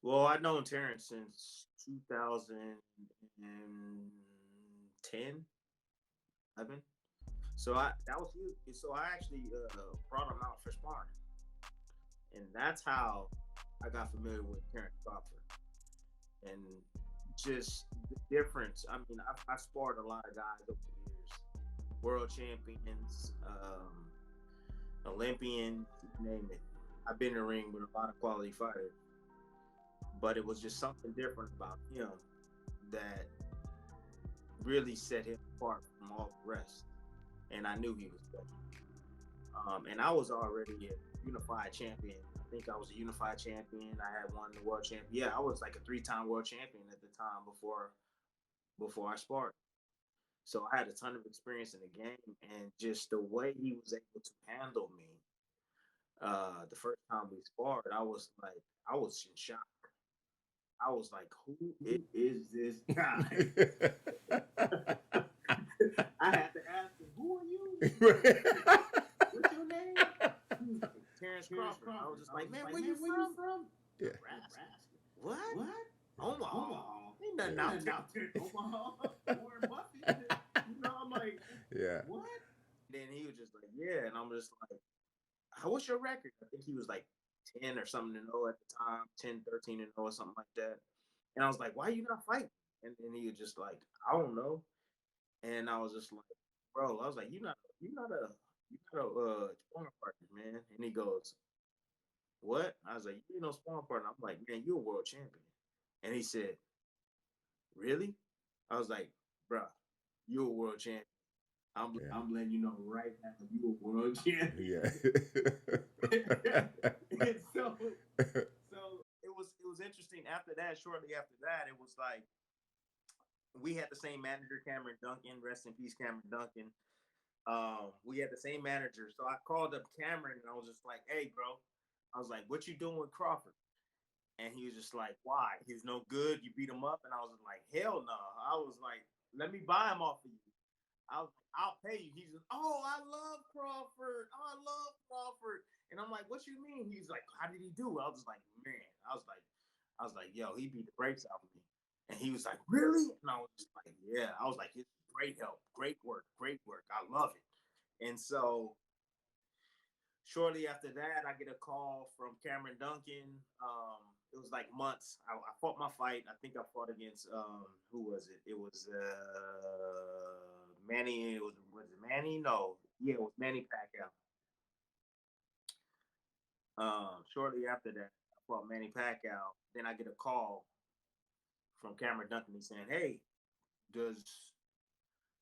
Well, I've known Terrence since 2010, 11. So I that was huge. So I actually brought him out for sparring, and that's how I got familiar with Terence Crawford. And just the difference. I mean, I sparred a lot of guys over the years, world champions, Olympians, you name it. I've been in the ring with a lot of quality fighters, but it was just something different about him that really set him apart from all the rest. And I knew he was special. And I was already a unified champion. I think I was a unified champion. I had won the world champion. Yeah, I was like a 3-time world champion at the time before I sparred. So I had a ton of experience in the game, and just the way he was able to handle me. The first time we sparred, I was in shock. I was like, who is this guy? I had to ask him, who are you? What's your name? He was like, Terence Crawford. I was just like, man, where you from? Yeah. Nebraska. What? Omaha. Ain't nothing out there. Omaha. Warren Buffett. I'm like, Yeah. what? Then he was just like, yeah. And I'm just like, what's your record? I think he was like 10 or something to know at the time, 10, 13 to know or something like that. And I was like, why are you not fighting? And then he was just like, I don't know. And I was just like, bro, I was like, you're not a sparring partner, man. And he goes, what? I was like, you ain't no sparring partner. I'm like, man, you're a world champion. And he said, really? I was like, bro, you're a world champion. I'm letting you know right now, you a world champion. Yeah. so it was interesting. After that, shortly after that, it was like we had the same manager, Cameron Duncan. Rest in peace, Cameron Duncan. We had the same manager. So I called up Cameron and I was just like, hey, bro. I was like, what you doing with Crawford? And he was just like, why? He's no good. You beat him up. And I was like, hell no. I was like, let me buy him off of you. I'll pay you. He's just, oh, I love Crawford. Oh, I love Crawford. And I'm like, what you mean? He's like, how did he do? I was like, man. I was like, I was like, yo, he beat the brakes off of me. And he was like, really? And I was just like, yeah. I was like, it's great help, great work, great work. I love it. And so shortly after that, I get a call from Cameron Duncan. It was like months. I fought my fight. I think I fought against who was it? It was Manny. Was it Manny? No, yeah, it was Manny Pacquiao. Shortly after that, I fought Manny Pacquiao. Then I get a call from Cameron Duncan. He's saying, "Hey, does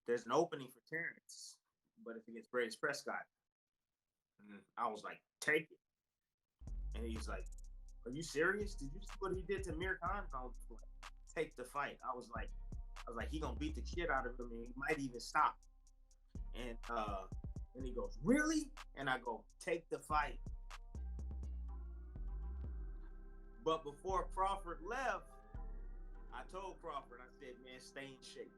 there's an opening for Terence, but it's against Brady Prescott." And I was like, "Take it." And he's like, "Are you serious? Did you see what he did to Mir Khan?" I was like, "Take the fight." I was like, he gonna beat the shit out of him, and he might even stop. And he goes, "Really?" And I go, "Take the fight." But before Crawford left, I told Crawford, I said, "Man, stay in shape.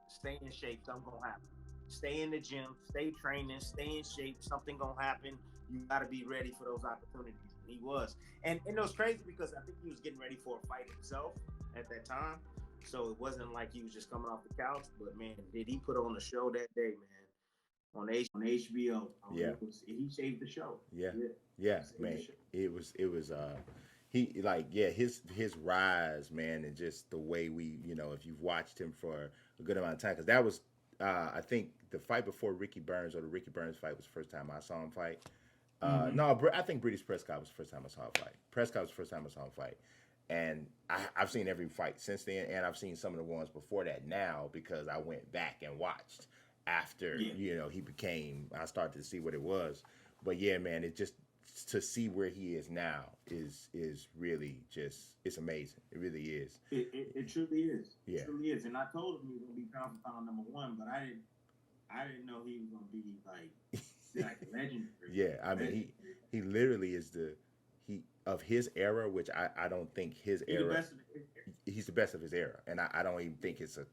Stay in shape. Something gonna happen. Stay in the gym. Stay training. Stay in shape. Something gonna happen. You gotta be ready for those opportunities." And he was, and it was crazy because I think he was getting ready for a fight himself at that time. So it wasn't like he was just coming off the couch. But man, did he put on a show that day, man? On HBO. Yeah. He saved the show. Yeah. Yeah, man. It was he like yeah, his rise, man, and just the way we, if you've watched him for a good amount of time, cuz that was I think the fight before Ricky Burns, or the Ricky Burns fight, was the first time I saw him fight. No, I think British Prescott was the first time I saw him fight. Prescott was the first time I saw him fight. And I've seen every fight since then, and I've seen some of the ones before that now because I went back and watched after he became. I started to see what it was, but yeah, man, it just to see where he is now is really just it's amazing. It really is. It truly is. Yeah. It truly is. And I told him he was gonna be pound for pound #1, but I didn't know he was gonna be like legendary. Yeah, I mean he literally is he of his era, which I don't think his era. He's the best of his era, and I don't even think it's a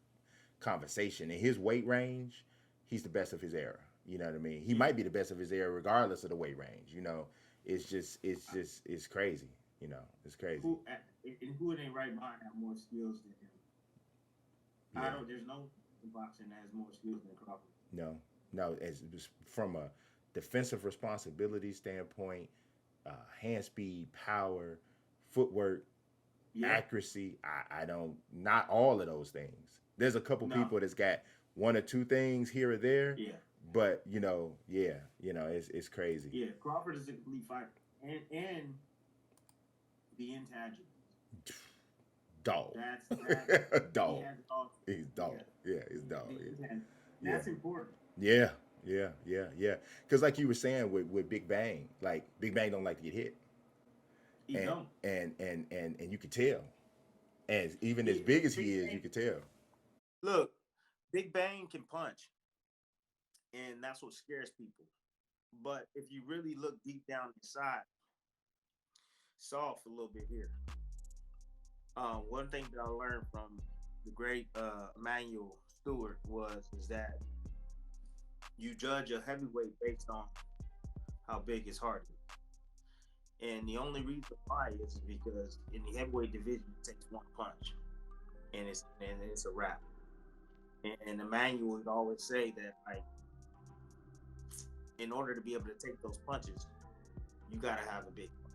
conversation. In his weight range, he's the best of his era. You know what I mean? He might be the best of his era regardless of the weight range. It's crazy. It's crazy. Who in their right mind have more skills than him? Yeah. There's no boxing that has more skills than Crawford. No. As from a defensive responsibility standpoint, hand speed, power, footwork, accuracy. I don't. Not all of those things. There's a couple people that's got one or two things here or there. Yeah. But it's crazy. Yeah, Crawford is a complete fighter, and the intangibles. Dog. That's dog. He's dog. Yeah, he's dog. That's important. Yeah. Because like you were saying with Big Bang, like Big Bang don't like to get hit. He don't. And you could tell. And even as big as he is, you could tell. Look, Big Bang can punch. And that's what scares people. But if you really look deep down inside, soft a little bit here. One thing that I learned from the great Emmanuel Stewart is that you judge a heavyweight based on how big his heart is. And the only reason why is because in the heavyweight division, it takes one punch, and it's a wrap. And Emmanuel would always say that, like, in order to be able to take those punches, you gotta have a big heart.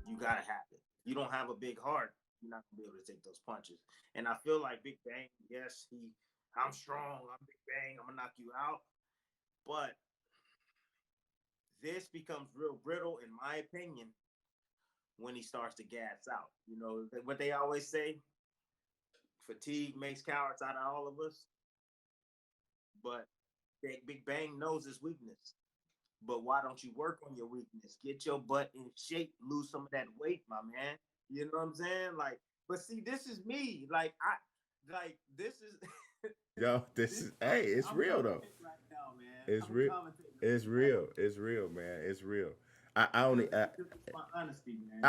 You gotta have it. If you don't have a big heart, you're not gonna be able to take those punches. And I feel like Big Bang, yes, I'm strong, I'm Big Bang, I'm gonna knock you out. But this becomes real brittle, in my opinion, when he starts to gas out. You know what they always say? Fatigue makes cowards out of all of us. But Big Bang knows his weakness. But why don't you work on your weakness? Get your butt in shape, lose some of that weight, my man. You know what I'm saying? Like, but see, this is me. This is. Hey, it's I'm real though. Right now, man. It's real. It's real. It's real, man. It's real. I only. My honesty, man.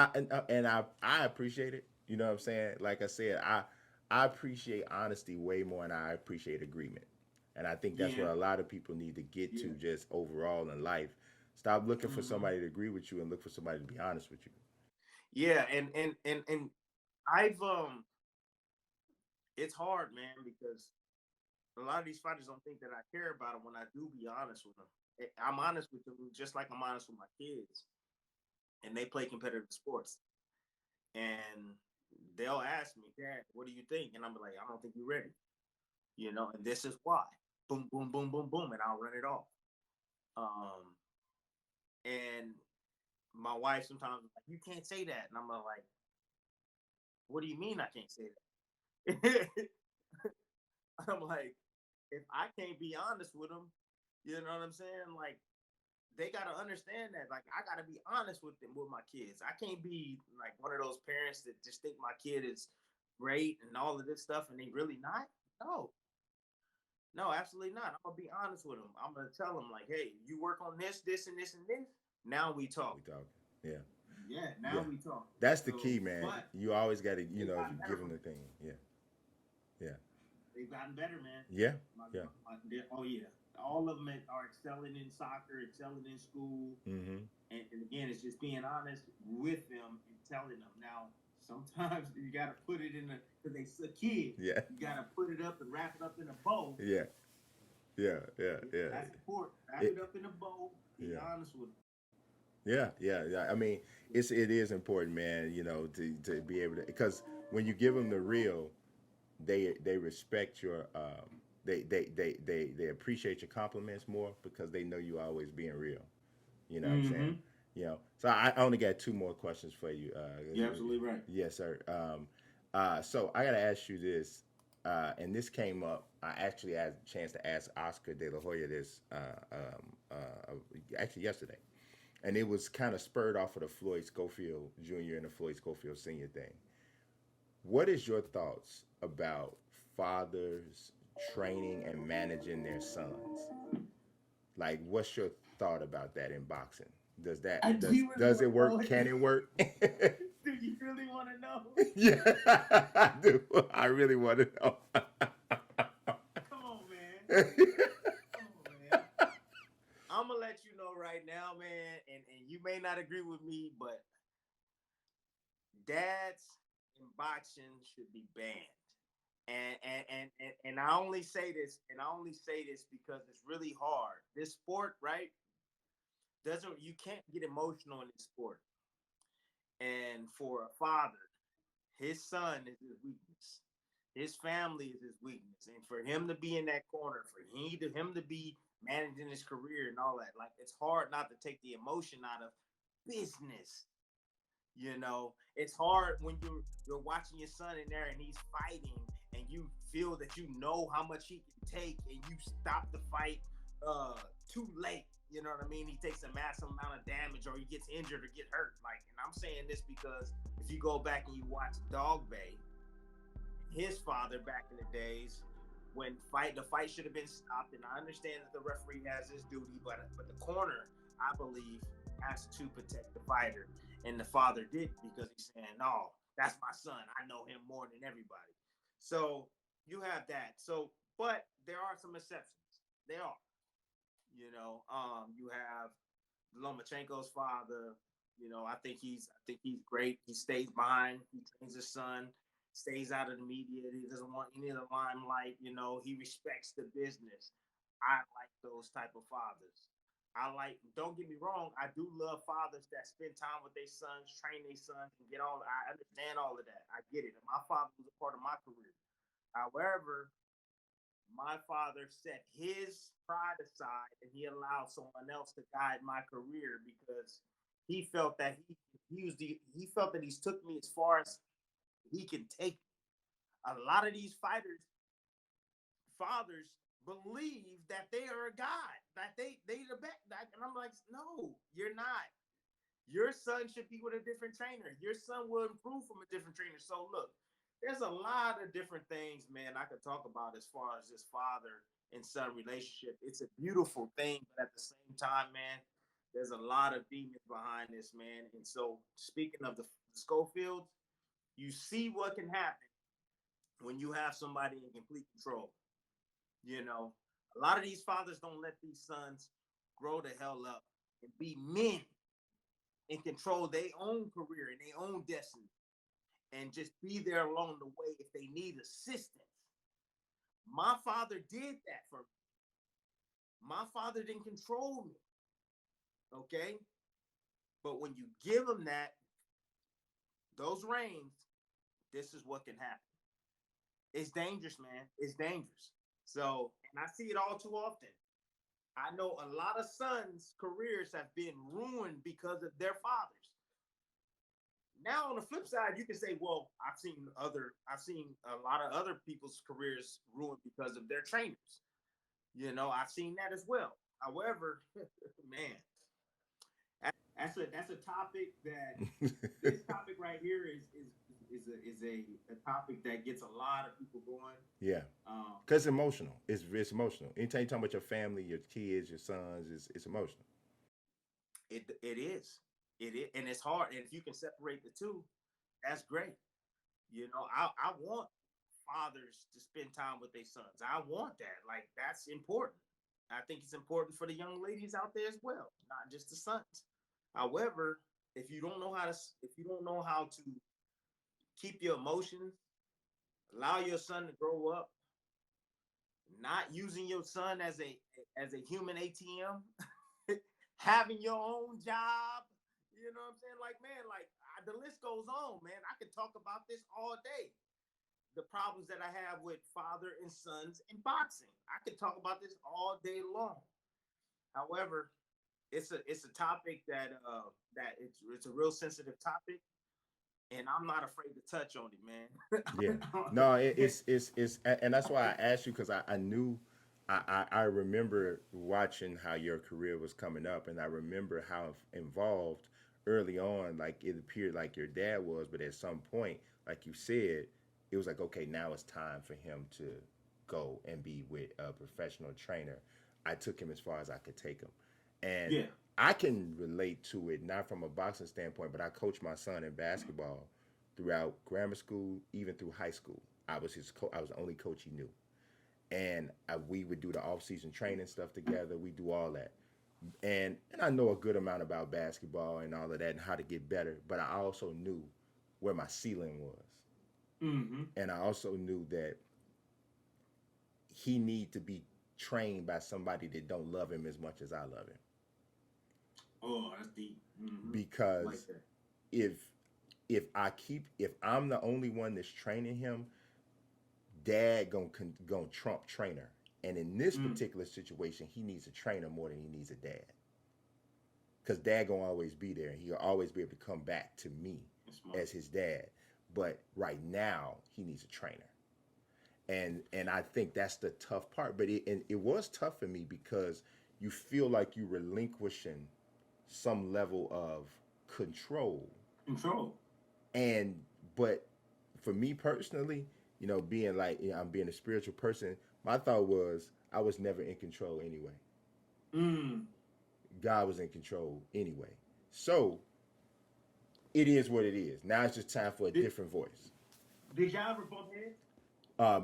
I appreciate it. You know what I'm saying? Like I said, I appreciate honesty way more than I appreciate agreement. And I think that's what a lot of people need to get to just overall in life. Stop looking for somebody to agree with you and look for somebody to be honest with you. Yeah, and I've it's hard, man, because a lot of these fighters don't think that I care about them when I do be honest with them. I'm honest with them just like I'm honest with my kids, and they play competitive sports. And they'll ask me, Dad, what do you think? And I'm like, I don't think you're ready, and this is why. Boom, boom, boom, boom, boom, and I'll run it off. Um, and my wife sometimes is like, you can't say that, and I'm like, what do you mean I can't say that? I'm like, if I can't be honest with them, you know what I'm saying? Like, they gotta understand that. Like, I gotta be honest with them, with my kids. I can't be like one of those parents that just think my kid is great and all of this stuff, and they really not. No, no, absolutely not. I'm gonna be honest with them. I'm gonna tell them like, hey, you work on this, this, and this, and this. Now we talk. We talk. Yeah. Yeah, now Yeah. we talk. That's the So, key, man. but You always got to, they've if you gotten better give them from the it. thing. Yeah. Yeah. They've gotten better, man. Yeah. My, Yeah. oh yeah, all of them are excelling in soccer, excelling in school, Mm-hmm. and again, it's just being honest with them and telling them. Now, sometimes you got to put it in a because they a kid. Yeah. You got to put it up and wrap it up in a bow. Yeah. Yeah. Yeah. Yeah. That's important. Wrap it up in a bow. Be Yeah. honest with them. Yeah, yeah, yeah. I mean, it is important, man. To be able to, because when you give them the real, they respect your they appreciate your compliments more because they know you always being real. You know what I'm saying? Mm-hmm. So I only got two more questions for you. You're absolutely right. Yes, sir. So I got to ask you this, and this came up. I actually had a chance to ask Oscar De La Hoya this actually yesterday, and it was kind of spurred off of the Floyd Schofield Jr. and the Floyd Schofield Sr. thing. What is your thoughts about fathers training and managing their sons? Like, what's your thought about that in boxing? Does that does it work? Can it work? Do you really want to know? Yeah, I do. I really want to know. Come on, man. Come on, man. I'm gonna let you know right now, man, and you may not agree with me, but dads in boxing should be banned. And I only say this, because it's really hard. This sport, right? Doesn't You can't get emotional in this sport. And for a father, his son is his weakness. His family is his weakness. And for him to be in that corner, for him to be managing his career and all that, like it's hard not to take the emotion out of business. It's hard when you're watching your son in there and he's fighting and you feel that you know how much he can take and you stop the fight too late. You know what I mean? He takes a massive amount of damage or he gets injured or get hurt. Like, and I'm saying this because if you go back and you watch Dog Bay, his father back in the days when the fight should have been stopped, and I understand that the referee has his duty, but the corner, I believe, has to protect the fighter, and the father did because he's saying, "No, that's my son. I know him more than everybody." So you have that. So, but there are some exceptions. There are. You have Lomachenko's father. I think he's great. He stays behind. He trains his son. Stays out of the media. He doesn't want any of the limelight. He respects the business. I like those type of fathers. Don't get me wrong, I do love fathers that spend time with their sons, train their sons, and get all. I understand all of that. I get it. And my father was a part of my career. However, my father set his pride aside and he allowed someone else to guide my career because he felt that he felt that he's took me as far as he can take me. A lot of these fathers believe that they are a god, that they the best. And I'm like, no, you're not. Your son should be with a different trainer. Your son will improve from a different trainer. So look, there's a lot of different things, man, I could talk about as far as this father and son relationship. It's a beautiful thing, but at the same time, man, there's a lot of demons behind this, man. And so, speaking of the Schofields, you see what can happen when you have somebody in complete control. A lot of these fathers don't let these sons grow the hell up and be men and control their own career and their own destiny. and just be there along the way if they need assistance. My father did that for me. My father didn't control me. Okay? But when you give them those reins, this is what can happen. It's dangerous, man. It's dangerous. So, and I see it all too often. I know a lot of sons' careers have been ruined because of their fathers. Now, on the flip side, you can say, well, I've seen a lot of other people's careers ruined because of their trainers. I've seen that as well. However, man, that's a topic that this topic right here is a topic that gets a lot of people going. Yeah, because it's emotional. It's emotional. Anytime you talk about your family, your kids, your sons, it's emotional. It is, and it's hard. And if you can separate the two, that's great. I want fathers to spend time with their sons. I want that. Like, that's important. I think it's important for the young ladies out there as well, not just the sons. However, if you don't know how to keep your emotions, allow your son to grow up, not using your son as a human ATM, having your own job, you know what I'm saying? Like, man, like the list goes on, man. I could talk about this all day. The problems that I have with father and sons in boxing. I could talk about this all day long. However, it's a topic that it's a real sensitive topic, and I'm not afraid to touch on it, man. Yeah. No, it's and that's why I asked you because I knew I remember watching how your career was coming up, and I remember how involved early on, like it appeared like your dad was, but at some point, like you said, it was like, okay, now it's time for him to go and be with a professional trainer. I took him as far as I could take him, and Yeah. I can relate to it not from a boxing standpoint, but I coached my son in basketball throughout grammar school, even through high school. I was the only coach he knew, and we would do the off season training stuff together. We do all that, and I know a good amount about basketball and all of that and how to get better. But I also knew where my ceiling was, and I also knew that he need to be trained by somebody that don't love him as much as I love him. Oh, that's deep. Like Because that. if if I'm the only one that's training him, dad gonna trump trainer. And in this particular situation, he needs a trainer more than he needs a dad. Because dad gonna always be there, and he'll always be able to come back to me as his dad. But right now, he needs a trainer, and I think that's the tough part. But it was tough for me because you feel like you relinquishing some level of control. Control. And but for me personally, being like, I'm being a spiritual person, my thought was I was never in control anyway. Mm. God was in control anyway. So it is what it is. Now it's just time for a different voice. Did y'all ever bump heads?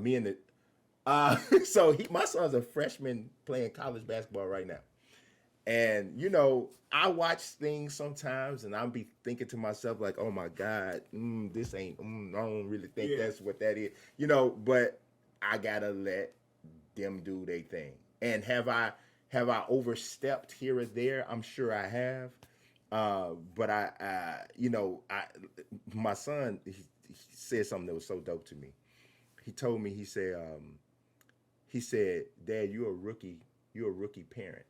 Me and the so my son's a freshman playing college basketball right now. And I watch things sometimes, and I'll be thinking to myself like, "Oh my God, this ain't. I don't really think that's what that is." But I gotta let them do their thing. And have I overstepped here or there? I'm sure I have. But my son, he said something that was so dope to me. He told me, he said, "Dad, you're a rookie. You're a rookie parent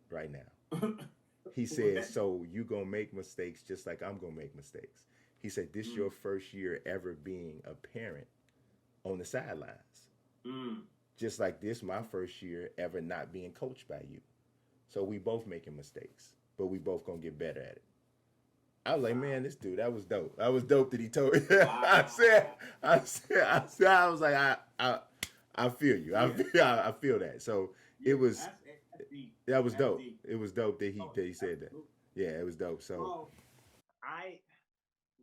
right now." He said, "So you gonna make mistakes just like I'm gonna make mistakes." He said, "This your first year ever being a parent on the sidelines. Just like this my first year ever not being coached by you. So we both making mistakes, but we both gonna get better at it." I was like, man, this dude, that was dope. That was dope that he told me. I was like, I feel you. I feel that. So it was That's deep. that was That's dope. deep. It was dope that he said that. Absolutely. Yeah, it was dope. So Well,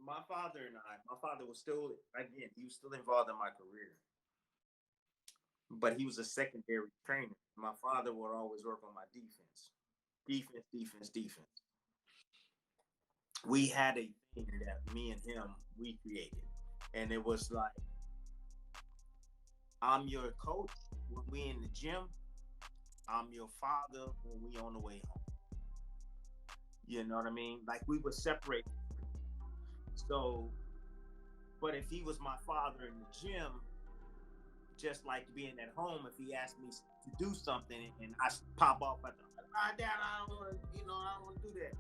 my father was still, again, he was still involved in my career, but he was a secondary trainer. My father would always work on my defense. Defense, defense, defense. We had a thing that me and him, we created. And it was like, I'm your coach when we in the gym. I'm your father when we on the way home. You know what I mean? Like we were separated. So, but if he was my father in the gym, just like being at home, if he asked me to do something and I pop off at the, Dad, I don't want to, I don't want to do that.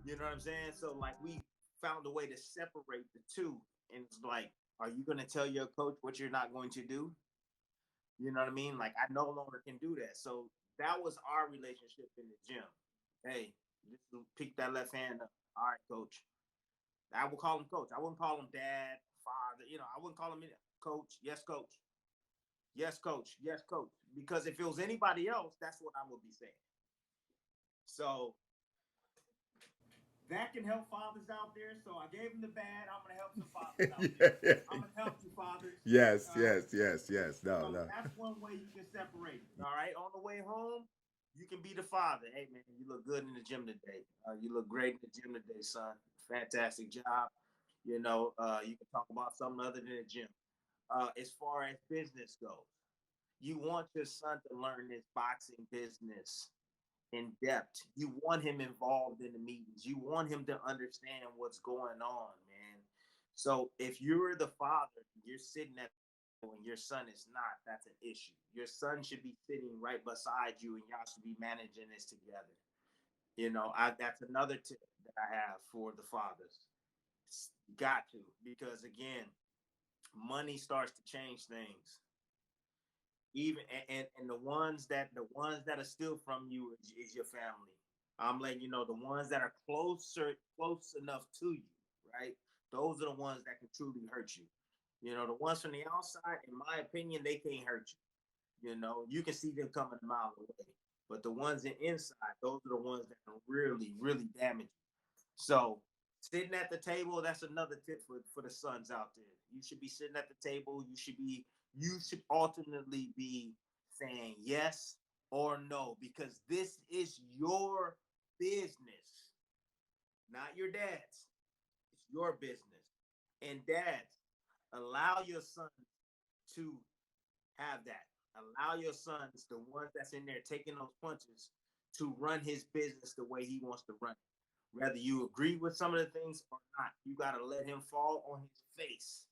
You know what I'm saying? So like we found a way to separate the two, and it's like, are you going to tell your coach what you're not going to do? You know what I mean? Like I no longer can do that. So that was our relationship in the gym. Hey, just pick that left hand up. All right, coach. I would call him coach. I wouldn't call him dad, father. I wouldn't call him coach. Yes, coach. Yes, coach. Yes, coach. Because if it was anybody else, that's what I would be saying. So that can help fathers out there. So I gave him the bad. I'm gonna help some fathers out there. I'm gonna help you, fathers. Yes, yes. No, So no. that's one way you can separate it. All right. On the way home, you can be the father. Hey man, you look good in the gym today. You look great in the gym today, son. Fantastic job. You can talk about something other than the gym. As far as business goes, you want your son to learn this boxing business in depth. You want him involved in the meetings. You want him to understand what's going on, man. So if you're the father, you're sitting at when your son is not, that's an issue. Your son should be sitting right beside you and y'all should be managing this together. That's another tip that I have for the fathers. Got to, because again, money starts to change things. Even and the ones that are still from you is your family. I'm letting you know the ones that are close enough to you, right? Those are the ones that can truly hurt you. The ones from the outside, in my opinion, they can't hurt you. You can see them coming a mile away. But the ones inside, those are the ones that can really, really damage you. So sitting at the table, that's another tip for the sons out there. You should be sitting at the table. You should ultimately be saying yes or no, because this is your business, not your dad's. It's your business. And dads, allow your sons to have that. Allow your sons, the ones that's in there taking those punches, to run his business the way he wants to run it. Whether you agree with some of the things or not, you got to let him fall on his face.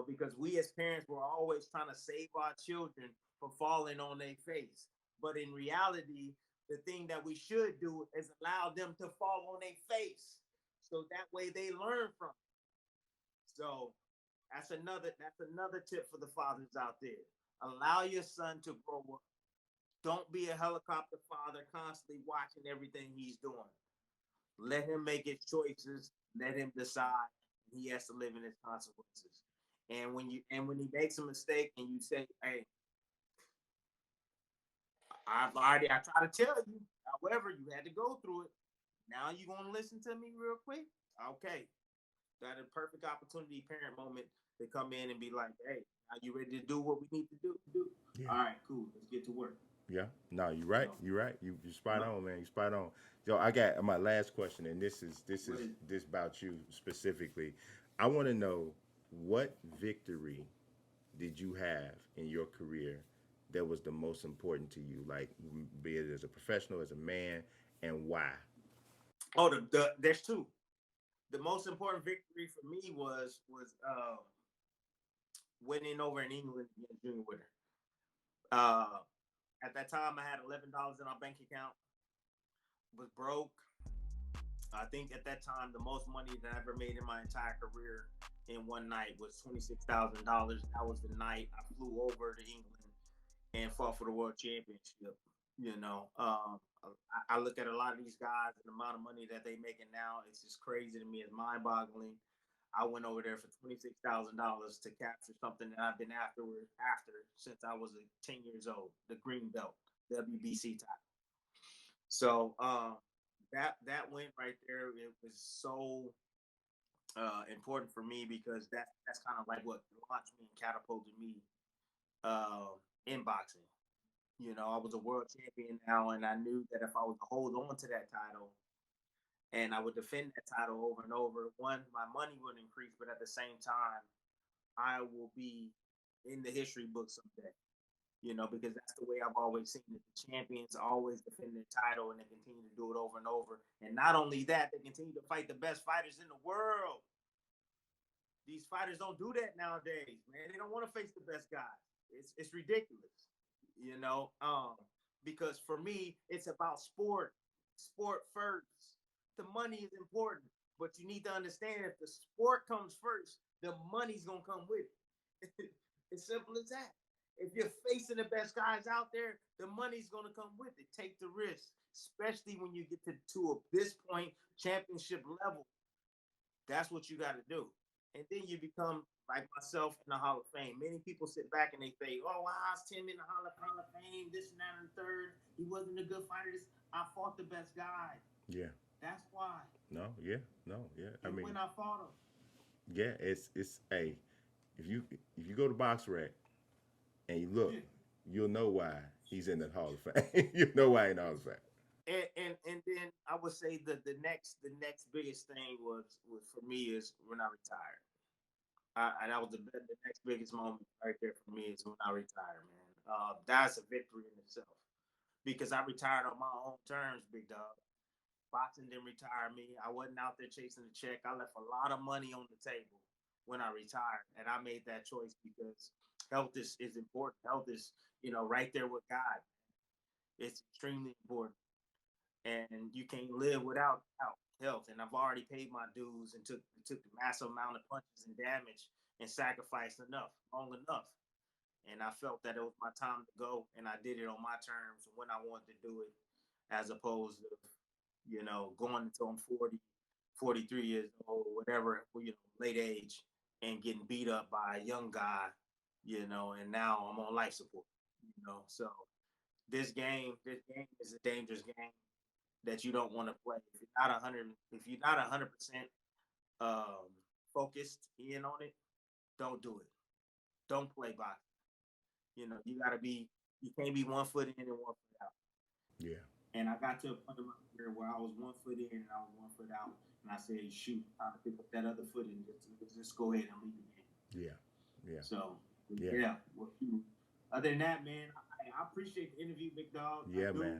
Because we as parents were always trying to save our children from falling on their face. But in reality, the thing that we should do is allow them to fall on their face. So that way they learn from it. So that's another tip for the fathers out there. Allow your son to grow up. Don't be a helicopter father constantly watching everything he's doing. Let him make his choices. Let him decide. He has to live in his consequences. And when he makes a mistake and you say, "Hey, I try to tell you. However, you had to go through it. Now you gonna listen to me real quick? Okay, that a perfect opportunity, parent moment to come in and be like, "Hey, are you ready to do what we need to do? Yeah. All right, cool. Let's get to work." Yeah. No, you're right. So, You're right. You spot no, on, man. You spot on. So I got my last question, and what is this about you specifically. I want to know, what victory did you have in your career that was the most important to you? Like, be it as a professional, as a man, and why? Oh, there's two. The most important victory for me was winning over in England against Junior Winter. Uh, at that time, I had $11 in our bank account. Was broke. I think at that time, the most money that I ever made in my entire career in one night was $26,000. That was the night I flew over to England and fought for the world championship. I look at a lot of these guys and the amount of money that they making now. It's just crazy to me. It's mind boggling. I went over there for $26,000 to capture something that I've been after since I was 10 years old. The green belt, WBC title. So that went right there. It was so important for me because that's kind of like what launched me and catapulted me in boxing. I was a world champion now, and I knew that if I was to hold on to that title and I would defend that title over and over, one, my money would increase, but at the same time, I will be in the history books someday. Because that's the way I've always seen it. The champions always defend their title and they continue to do it over and over. And not only that, they continue to fight the best fighters in the world. These fighters don't do that nowadays, man. They don't want to face the best guys. It's ridiculous, because for me, it's about sport first. The money is important, but you need to understand if the sport comes first, the money's gonna come with it. It's simple as that. If you're facing the best guys out there, the money's gonna come with it. Take the risk, especially when you get to this point, championship level. That's what you got to do. And then you become like myself in the Hall of Fame. Many people sit back and they say, "Oh, wow, it's Tim in the Hall of Fame, this and that and the third. He wasn't a good fighter. I fought the best guy." Yeah. That's why. No. Yeah. No. Yeah. I And mean, when I fought him. yeah. It's a if you go to Box Rec and you look, you'll know why he's in the Hall of Fame. You know why in the Hall of Fame. And then I would say that the next biggest thing was for me is when I retired. And that was the next biggest moment right there for me is when I retired, man. That's a victory in itself because I retired on my own terms, big dog. Boxing didn't retire me. I wasn't out there chasing the check. I left a lot of money on the table when I retired, and I made that choice because health is important. Health is right there with God. It's extremely important, and you can't live without health. And I've already paid my dues and took a massive amount of punches and damage and sacrificed long enough. And I felt that it was my time to go, and I did it on my terms when I wanted to do it, as opposed to going until I'm 40, 43 years old, whatever, late age, and getting beat up by a young guy, and now I'm on life support. So this game is a dangerous game that you don't want to play. If you're not 100% um, focused in on it, don't do it. Don't play boxing. You can't be 1 foot in and 1 foot out. Yeah. And I got to a point in my career where I was 1 foot in and I was 1 foot out, and I said, "Shoot, I'm trying to pick up that other foot and just go ahead and leave the game." Yeah. Yeah. So Yeah. yeah. Well, other than that, man, I appreciate the interview, big dog. Yeah, I do. man.